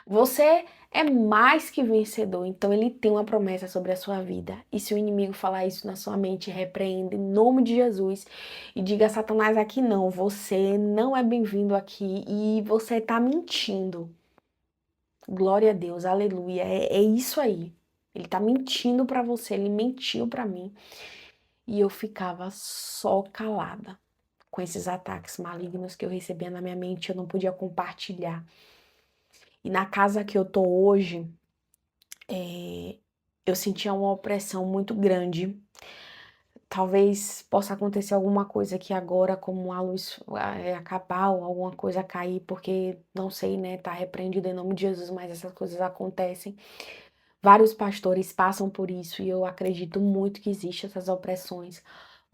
Você é mais que vencedor, então ele tem uma promessa sobre a sua vida. E se o inimigo falar isso na sua mente, repreenda em nome de Jesus e diga a Satanás aqui não, você não é bem-vindo aqui e você tá mentindo. Glória a Deus, aleluia. É isso aí. Ele tá mentindo pra você, ele mentiu pra mim. E eu ficava só calada com esses ataques malignos que eu recebia na minha mente, eu não podia compartilhar. E na casa que eu tô hoje, eu sentia uma opressão muito grande. Talvez possa acontecer alguma coisa aqui agora, como a luz acabar ou alguma coisa cair, porque não sei, né? Tá repreendido em nome de Jesus, mas essas coisas acontecem. Vários pastores passam por isso e eu acredito muito que existem essas opressões.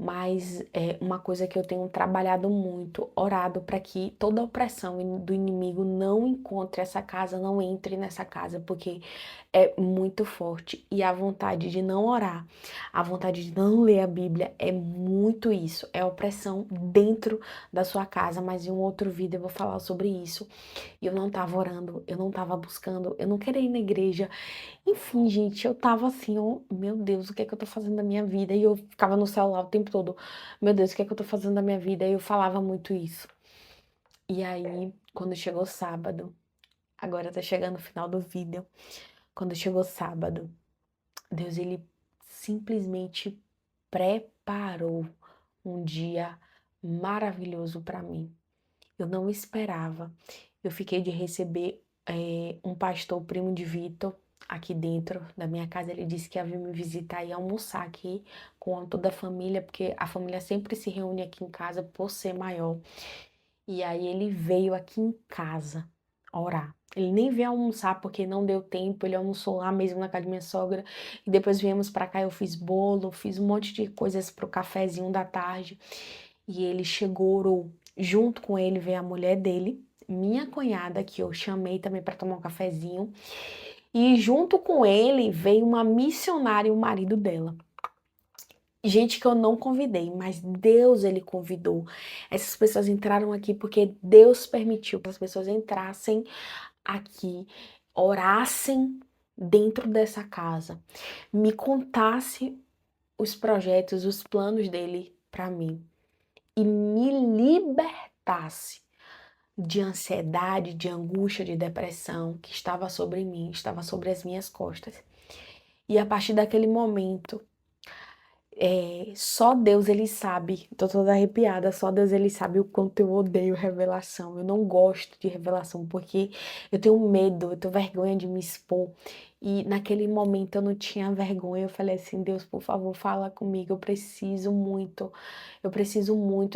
Mas é uma coisa que eu tenho trabalhado muito, orado para que toda opressão do inimigo não encontre essa casa, não entre nessa casa, porque é muito forte. E a vontade de não orar, a vontade de não ler a Bíblia é muito isso. É opressão dentro da sua casa. Mas em um outro vídeo eu vou falar sobre isso. E eu não tava orando, eu não tava buscando, eu não queria ir na igreja. Enfim, gente, eu tava assim, oh, meu Deus, o que é que eu tô fazendo da minha vida? E eu ficava no celular o tempo todo, meu Deus, o que é que eu tô fazendo da minha vida? E eu falava muito isso. E aí, quando chegou sábado, agora tá chegando o final do vídeo. Quando chegou sábado, Deus, ele simplesmente preparou um dia maravilhoso para mim. Eu não esperava. Eu fiquei de receber um pastor, primo de Vitor, aqui dentro da minha casa. Ele disse que ia vir me visitar e almoçar aqui com toda a família, porque a família sempre se reúne aqui em casa por ser maior. E aí ele veio aqui em casa. orar. Ele nem veio almoçar porque não deu tempo, ele almoçou lá mesmo na casa de minha sogra. E depois viemos pra cá, eu fiz bolo, fiz um monte de coisas pro cafezinho da tarde. E ele chegou, orou. Junto com ele veio a mulher dele, minha cunhada, que eu chamei também para tomar um cafezinho. E junto com ele veio uma missionária e o marido dela. Gente que eu não convidei, mas Deus ele convidou. Essas pessoas entraram aqui porque Deus permitiu que as pessoas entrassem aqui, orassem dentro dessa casa, me contasse os projetos, os planos dele para mim e me libertasse de ansiedade, de angústia, de depressão que estava sobre mim, estava sobre as minhas costas. E a partir daquele momento, só Deus ele sabe, tô toda arrepiada, só Deus ele sabe o quanto eu odeio revelação. Eu não gosto de revelação porque eu tenho medo, eu tenho vergonha de me expor. E naquele momento eu não tinha vergonha. Eu falei assim: Deus, por favor, fala comigo. Eu preciso muito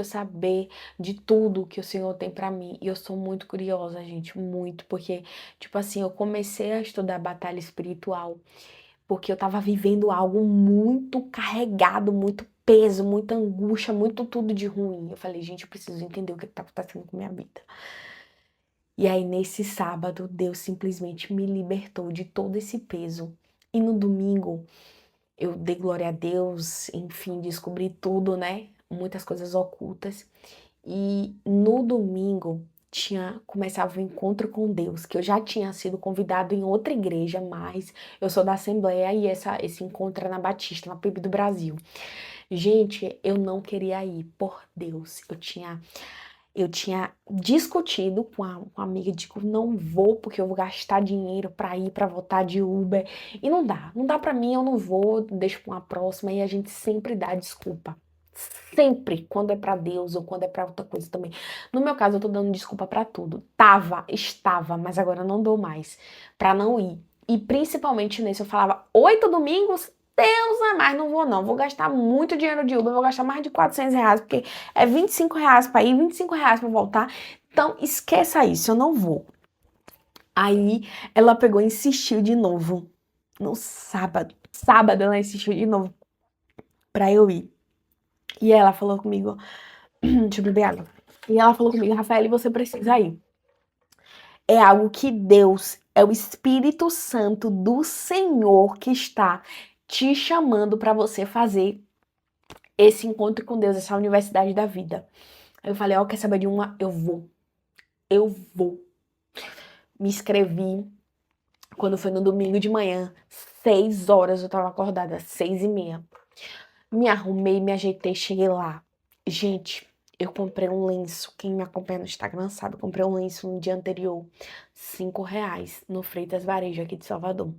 saber de tudo que o Senhor tem pra mim. E eu sou muito curiosa, gente, muito, porque, tipo assim, eu comecei a estudar batalha espiritual porque eu tava vivendo algo muito carregado, muito peso, muita angústia, muito tudo de ruim. Eu falei, gente, eu preciso entender o que tá acontecendo com a minha vida. E aí, nesse sábado, Deus simplesmente me libertou de todo esse peso. E no domingo, eu dei glória a Deus, enfim, descobri tudo, né? Muitas coisas ocultas. E no domingo começava o encontro com Deus, que eu já tinha sido convidado em outra igreja, mas eu sou da Assembleia e esse encontro é na Batista, na PIB do Brasil. Gente, eu não queria ir, por Deus. Eu tinha discutido com a amiga, digo, não vou porque eu vou gastar dinheiro pra ir, pra voltar de Uber. E não dá pra mim, eu não vou, deixo pra uma próxima e a gente sempre dá desculpa. Sempre, quando é pra Deus ou quando é pra outra coisa também. No meu caso, eu tô dando desculpa pra tudo. Estava, mas agora não dou mais pra não ir. E principalmente nesse, eu falava 8 domingos, Deus é mais, não vou não. Vou gastar muito dinheiro de Uber, vou gastar mais de R$ 400, porque é R$ 25 pra ir, R$ 25 pra voltar. Então, esqueça isso, eu não vou. Aí, ela pegou e insistiu de novo. No sábado. Sábado, ela insistiu de novo pra eu ir. E ela falou comigo, deixa eu beber água. E ela falou comigo, Rafael, você precisa ir. É algo que Deus, é o Espírito Santo do Senhor que está te chamando para você fazer esse encontro com Deus, essa universidade da vida. Aí eu falei, ó, quer saber de uma? Eu vou. Eu vou. Me inscrevi quando foi no domingo de manhã, 6 horas eu tava acordada, 6h30. Me arrumei, me ajeitei, cheguei lá. Gente, eu comprei um lenço. Quem me acompanha no Instagram sabe, eu comprei um lenço no dia anterior. R$ 5 no Freitas Varejo aqui de Salvador.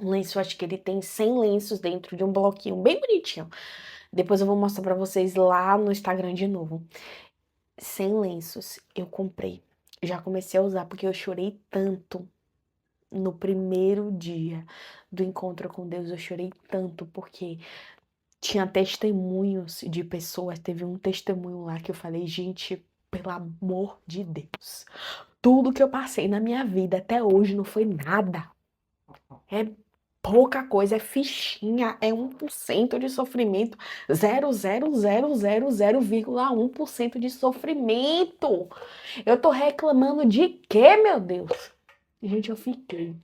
Um lenço, acho que ele tem 100 lenços dentro de um bloquinho, bem bonitinho. Depois eu vou mostrar pra vocês lá no Instagram de novo. 100 lenços eu comprei. Já comecei a usar porque eu chorei tanto no primeiro dia do encontro com Deus. Eu chorei tanto porque tinha testemunhos de pessoas. Teve um testemunho lá que eu falei, gente, pelo amor de Deus, tudo que eu passei na minha vida até hoje não foi nada. É pouca coisa, é fichinha, é 1% de sofrimento, 0,0000,1% de sofrimento. Eu tô reclamando de quê, meu Deus? Gente, eu fiquei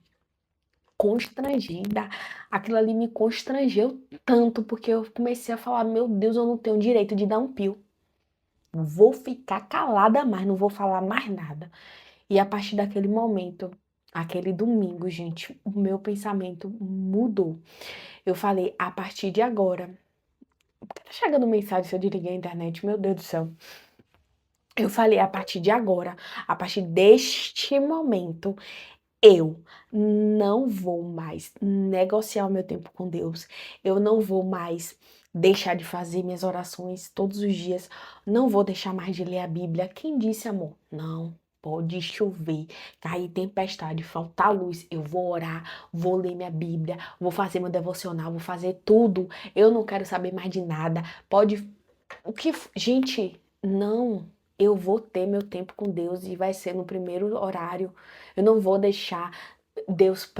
constrangida. Aquilo ali me constrangeu tanto, porque eu comecei a falar, meu Deus, eu não tenho direito de dar um pio. Vou ficar calada mais, não vou falar mais nada. E a partir daquele momento, aquele domingo, gente, o meu pensamento mudou. Eu falei, a partir de agora. Tá chegando mensagem se eu desliguei a internet, meu Deus do céu. Eu falei, a partir de agora, a partir deste momento, eu não vou mais negociar o meu tempo com Deus. Eu não vou mais deixar de fazer minhas orações todos os dias. Não vou deixar mais de ler a Bíblia. Quem disse, amor? Não. Pode chover, cair tempestade, faltar luz. Eu vou orar, vou ler minha Bíblia, vou fazer meu devocional, vou fazer tudo. Eu não quero saber mais de nada. Pode. O que. Gente, não. eu vou ter meu tempo com Deus e vai ser no primeiro horário. Eu não vou deixar Deus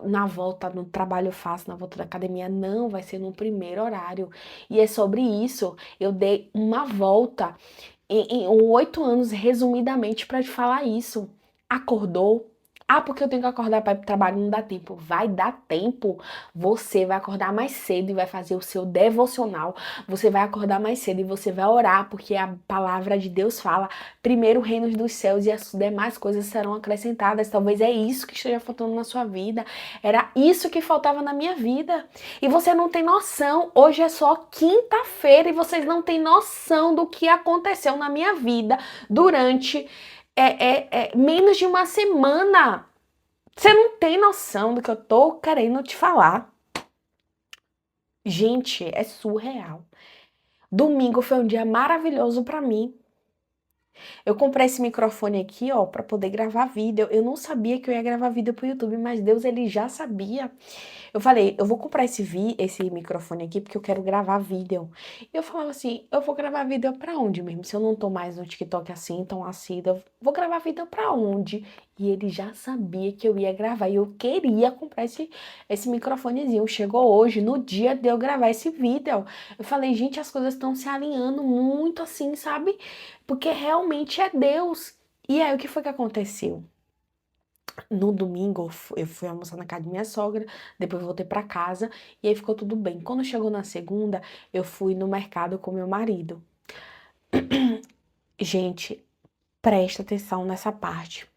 na volta no trabalho eu faço, na volta da academia, não, vai ser no primeiro horário. E é sobre isso. Eu dei uma volta em 8 anos, resumidamente, para te falar isso. Acordou? Ah, porque eu tenho que acordar para ir pro trabalho, não dá tempo. Vai dar tempo. Você vai acordar mais cedo e vai fazer o seu devocional. Você vai acordar mais cedo e você vai orar, porque a palavra de Deus fala: primeiro o reino dos céus e as demais coisas serão acrescentadas. Talvez é isso que esteja faltando na sua vida. Era isso que faltava na minha vida. E você não tem noção. Hoje é só quinta-feira e vocês não têm noção do que aconteceu na minha vida durante menos de uma semana. Você não tem noção do que eu tô querendo te falar. Gente, é surreal. Domingo foi um dia maravilhoso pra mim. Eu comprei esse microfone aqui, ó, pra poder gravar vídeo. Eu não sabia que eu ia gravar vídeo pro YouTube, mas Deus, ele já sabia. Eu falei, eu vou comprar esse microfone aqui porque eu quero gravar vídeo. E eu falava assim, eu vou gravar vídeo pra onde mesmo? Se eu não tô mais no TikTok assim, tão assídua, eu vou gravar vídeo pra onde? E ele já sabia que eu ia gravar e eu queria comprar esse microfonezinho. Chegou hoje, no dia de eu gravar esse vídeo. Eu falei, gente, as coisas estão se alinhando muito assim, sabe? Porque realmente é Deus. E aí, o que foi que aconteceu? No domingo, eu fui almoçar na casa de minha sogra, depois voltei pra casa e aí ficou tudo bem. Quando chegou na segunda, eu fui no mercado com meu marido. Gente, presta atenção nessa parte.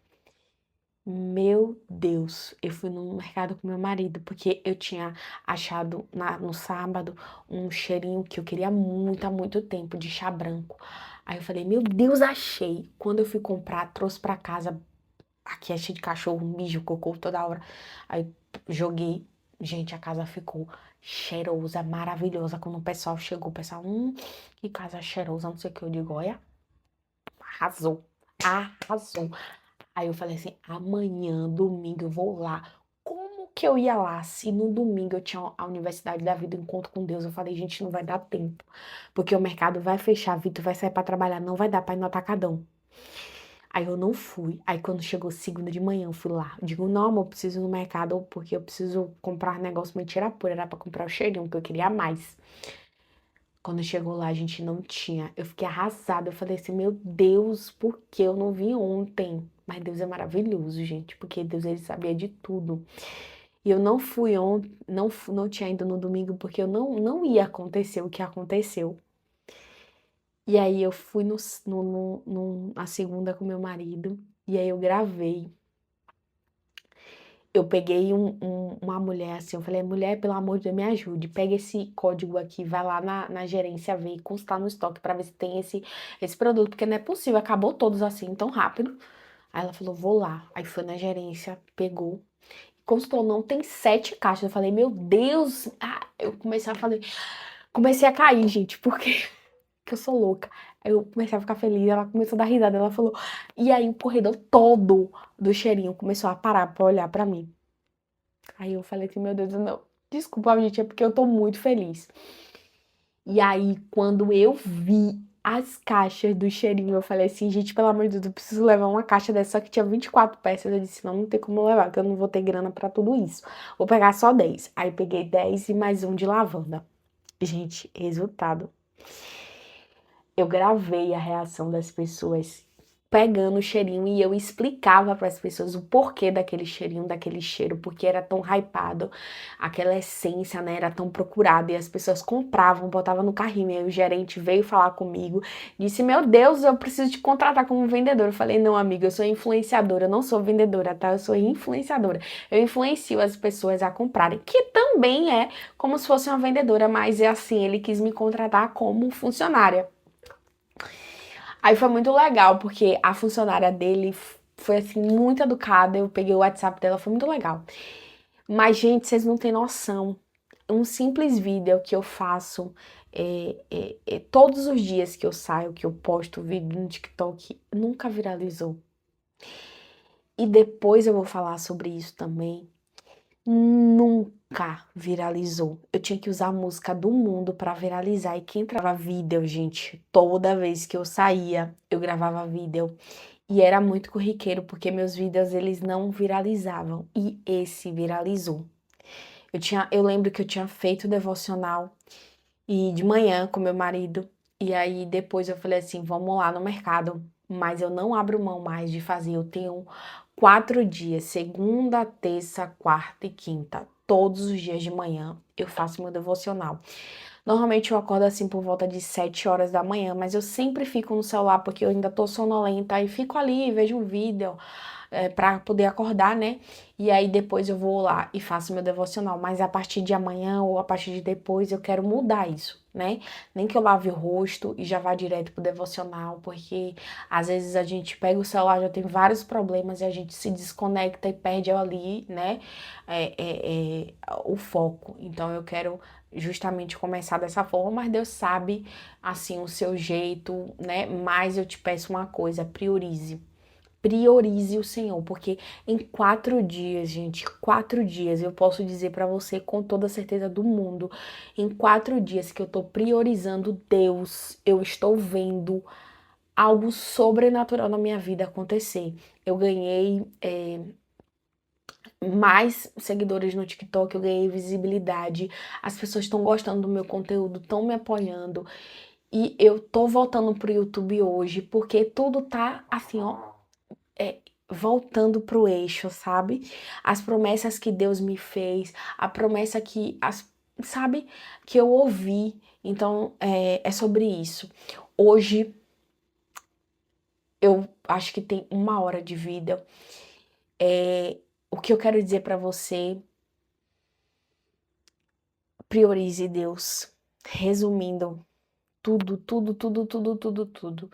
Meu Deus, eu fui no mercado com meu marido porque eu tinha achado no sábado um cheirinho que eu queria muito há muito tempo de chá branco. Aí eu falei, meu Deus, achei. Quando eu fui comprar, trouxe pra casa. Aqui é cheio de cachorro, mijo, cocô toda hora. Aí joguei. Gente, a casa ficou cheirosa, maravilhosa. Quando o pessoal chegou, o pessoal, que casa cheirosa, não sei o que. Eu digo, olha, arrasou, arrasou. Aí eu falei assim, amanhã, domingo, eu vou lá. Como que eu ia lá se no domingo eu tinha a Universidade da Vida, encontro com Deus? Eu falei, gente, não vai dar tempo. Porque o mercado vai fechar, Vitor vai sair pra trabalhar, não vai dar pra ir no atacadão. Aí eu não fui. Aí quando chegou segunda de manhã, eu fui lá. Eu digo, não, amor, eu preciso ir no mercado porque eu preciso comprar negócio mentira pura. Era pra comprar o cheirinho, que eu queria mais. Quando chegou lá, a gente não tinha. Eu fiquei arrasada. Eu falei assim, meu Deus, por que eu não vi ontem? Mas Deus é maravilhoso, gente, porque Deus, ele sabia de tudo. E eu não fui ontem, não tinha ido no domingo, porque eu não ia acontecer o que aconteceu. E aí eu fui na segunda com meu marido, e aí eu gravei. Eu peguei uma mulher assim, eu falei, mulher, pelo amor de Deus, me ajude. Pega esse código aqui, vai lá na gerência ver, constar no estoque pra ver se tem esse produto, porque não é possível, acabou todos assim tão rápido. Aí ela falou, vou lá. Aí foi na gerência, pegou. Constou, não, tem 7 caixas. Eu falei, meu Deus. Eu comecei a cair, gente, porque que eu sou louca. Aí eu comecei a ficar feliz, ela começou a dar risada, ela falou. E aí o corredor todo do cheirinho começou a parar pra olhar pra mim. Aí eu falei assim, meu Deus, não, desculpa, gente, é porque eu tô muito feliz. E aí, quando eu vi as caixas do cheirinho, eu falei assim, gente, pelo amor de Deus, eu preciso levar uma caixa dessa, só que tinha 24 peças. Eu disse, não tem como levar, porque eu não vou ter grana pra tudo isso. Vou pegar só 10. Aí peguei 10 e mais um de lavanda. Gente, resultado. Eu gravei a reação das pessoas pegando o cheirinho e eu explicava para as pessoas o porquê daquele cheirinho, daquele cheiro, porque era tão hypado, aquela essência, né, era tão procurada e as pessoas compravam, botavam no carrinho. E aí o gerente veio falar comigo, disse: "Meu Deus, eu preciso te contratar como vendedora". Eu falei: "Não, amiga, eu sou influenciadora, eu não sou vendedora, tá? Eu sou influenciadora. Eu influencio as pessoas a comprarem", que também é como se fosse uma vendedora, mas é assim, ele quis me contratar como funcionária. Aí foi muito legal, porque a funcionária dele foi assim, muito educada. Eu peguei o WhatsApp dela, foi muito legal. Mas, gente, vocês não têm noção. Um simples vídeo que eu faço todos os dias que eu saio, que eu posto vídeo no TikTok, nunca viralizou. E depois eu vou falar sobre isso também. nunca viralizou. Eu tinha que usar a música do mundo pra viralizar. E quem gravava vídeo, gente, toda vez que eu saía, eu gravava vídeo. E era muito corriqueiro, porque meus vídeos eles não viralizavam. E esse viralizou. Eu lembro que eu tinha feito o devocional e de manhã com meu marido. E aí depois eu falei assim, vamos lá no mercado. Mas eu não abro mão mais de fazer. Eu tenho 4 dias, segunda, terça, quarta e quinta. Todos os dias de manhã eu faço meu devocional. Normalmente eu acordo assim por volta de 7 horas da manhã, mas eu sempre fico no celular porque eu ainda tô sonolenta e fico ali, vejo um vídeo para poder acordar, né? E aí depois eu vou lá e faço meu devocional. Mas a partir de amanhã ou a partir de depois eu quero mudar isso, né? Nem que eu lave o rosto e já vá direto pro devocional, porque às vezes a gente pega o celular, já tem vários problemas e a gente se desconecta e perde ali, né? O foco. Então eu quero justamente começar dessa forma, mas Deus sabe assim o seu jeito, né? Mas eu te peço uma coisa, priorize. Priorize o Senhor, porque em 4 dias, gente, 4 dias, eu posso dizer pra você com toda a certeza do mundo, em 4 dias que eu tô priorizando Deus, eu estou vendo algo sobrenatural na minha vida acontecer. Eu ganhei mais seguidores no TikTok, eu ganhei visibilidade, as pessoas estão gostando do meu conteúdo, estão me apoiando, e eu tô voltando pro YouTube hoje, porque tudo tá assim, ó é, voltando pro eixo, sabe? As promessas que Deus me fez, a promessa sabe, que eu ouvi. Então, é sobre isso. Hoje, eu acho que tem 1 hora de vida. O que eu quero dizer pra você, priorize Deus. Resumindo, tudo, tudo, tudo, tudo, tudo, tudo.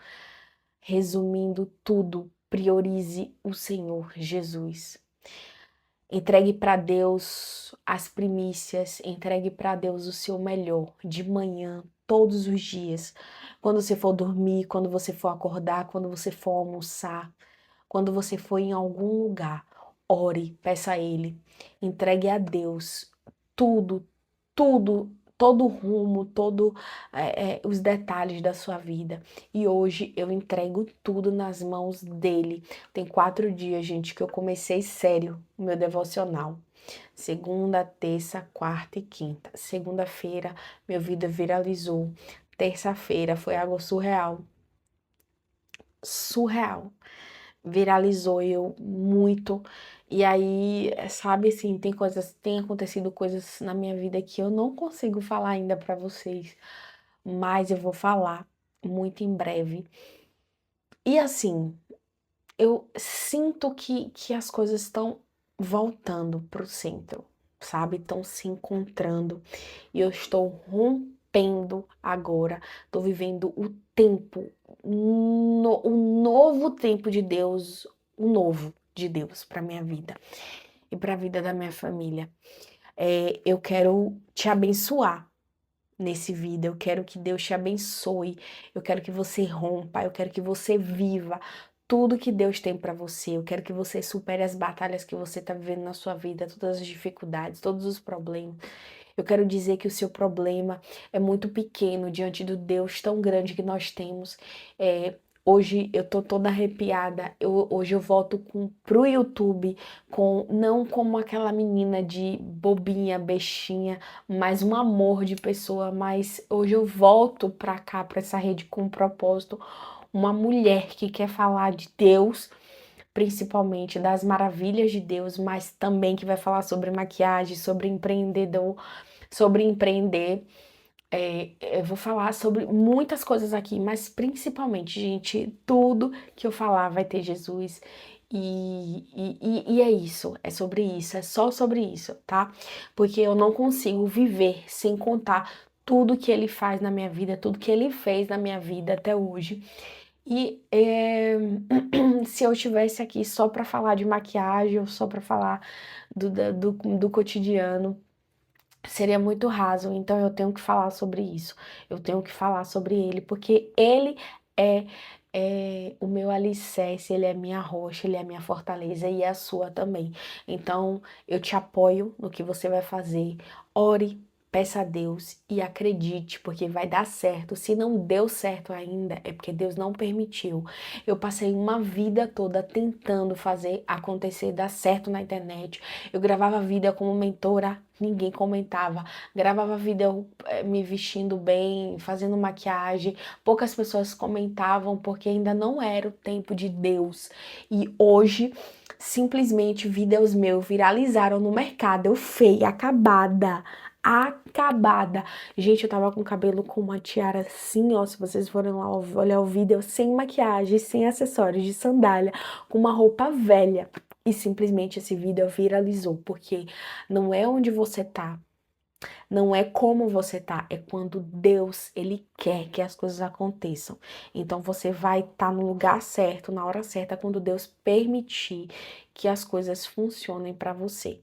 Resumindo tudo, priorize o Senhor Jesus. Entregue para Deus as primícias, entregue para Deus o seu melhor de manhã, todos os dias. Quando você for dormir, quando você for acordar, quando você for almoçar, quando você for em algum lugar, ore, peça a Ele. Entregue a Deus tudo, tudo, todo o rumo, todo os detalhes da sua vida. E hoje eu entrego tudo nas mãos dele. Tem 4 dias, gente, que eu comecei sério o meu devocional. Segunda, terça, quarta e quinta. Segunda-feira, meu vida viralizou. Terça-feira foi algo surreal. Surreal. Viralizou eu muito. E aí, sabe assim, tem acontecido coisas na minha vida que eu não consigo falar ainda pra vocês, mas eu vou falar muito em breve. E assim, eu sinto que as coisas estão voltando pro centro, sabe? Estão se encontrando. E eu estou rompendo agora. Estou vivendo o tempo, o novo tempo de Deus, o novo de Deus para minha vida e para a vida da minha família. Eu quero te abençoar nesse vídeo. Eu quero que Deus te abençoe. Eu quero que você rompa. Eu quero que você viva tudo que Deus tem para você. Eu quero que você supere as batalhas que você está vivendo na sua vida, todas as dificuldades, todos os problemas. Eu quero dizer que o seu problema é muito pequeno diante do Deus tão grande que nós temos. Hoje eu tô toda arrepiada. Hoje eu volto pro YouTube não como aquela menina de bobinha, bestinha, mas um amor de pessoa. Mas hoje eu volto pra cá, pra essa rede com um propósito. Uma mulher que quer falar de Deus, principalmente das maravilhas de Deus, mas também que vai falar sobre maquiagem, sobre empreender. Eu vou falar sobre muitas coisas aqui, mas principalmente, gente, tudo que eu falar vai ter Jesus. E é isso, é sobre isso, é só sobre isso, tá? Porque eu não consigo viver sem contar tudo que ele faz na minha vida, tudo que ele fez na minha vida até hoje. E se eu estivesse aqui só para falar de maquiagem ou só para falar do cotidiano, seria muito raso. Então eu tenho que falar sobre isso. Eu tenho que falar sobre ele, porque ele é é o meu alicerce, ele é minha rocha, ele é minha fortaleza e é a sua também. Então, eu te apoio no que você vai fazer. Ore, peça a Deus e acredite, porque vai dar certo. Se não deu certo ainda, é porque Deus não permitiu. Eu passei uma vida toda tentando fazer acontecer, dar certo na internet. Eu gravava vídeo como mentora, ninguém comentava. Gravava vídeo me vestindo bem, fazendo maquiagem. Poucas pessoas comentavam porque ainda não era o tempo de Deus. E hoje, simplesmente, vídeos meus viralizaram no mercado. Eu feia, acabada. Acabada. Gente, eu tava com o cabelo com uma tiara assim, ó. Se vocês forem lá olhar o vídeo, sem maquiagem, sem acessórios, de sandália, com uma roupa velha. E simplesmente esse vídeo viralizou, porque não é onde você tá, não é como você tá, é quando Deus, ele quer que as coisas aconteçam. Então você vai estar no lugar certo, na hora certa, quando Deus permitir que as coisas funcionem para você.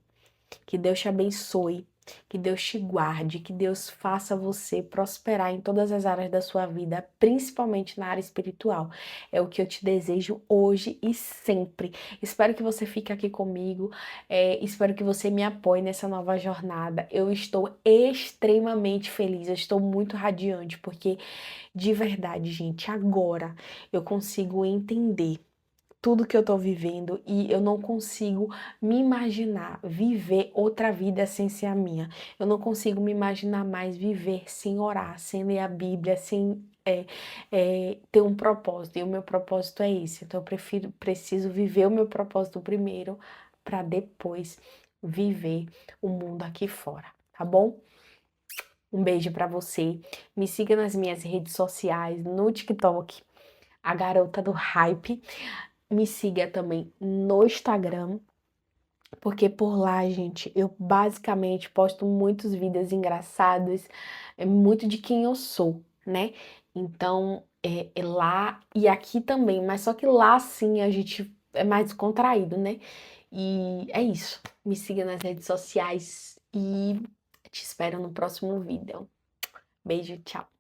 Que Deus te abençoe, que Deus te guarde, que Deus faça você prosperar em todas as áreas da sua vida, principalmente na área espiritual. É o que eu te desejo hoje e sempre. Espero que você fique aqui comigo, espero que você me apoie nessa nova jornada. Eu estou extremamente feliz, eu estou muito radiante, porque de verdade, gente, agora eu consigo entender tudo que eu tô vivendo e eu não consigo me imaginar viver outra vida sem ser a minha. Eu não consigo me imaginar mais viver sem orar, sem ler a Bíblia, sem ter um propósito. E o meu propósito é esse. Então preciso viver o meu propósito primeiro para depois viver o mundo aqui fora, tá bom? Um beijo para você. Me siga nas minhas redes sociais, no TikTok, a Garota do Hype. Me siga também no Instagram, porque por lá, gente, eu basicamente posto muitos vídeos engraçados, é muito de quem eu sou, né? Então, é lá e aqui também, mas só que lá sim a gente é mais descontraído, né? E é isso. Me siga nas redes sociais e te espero no próximo vídeo. Beijo, tchau.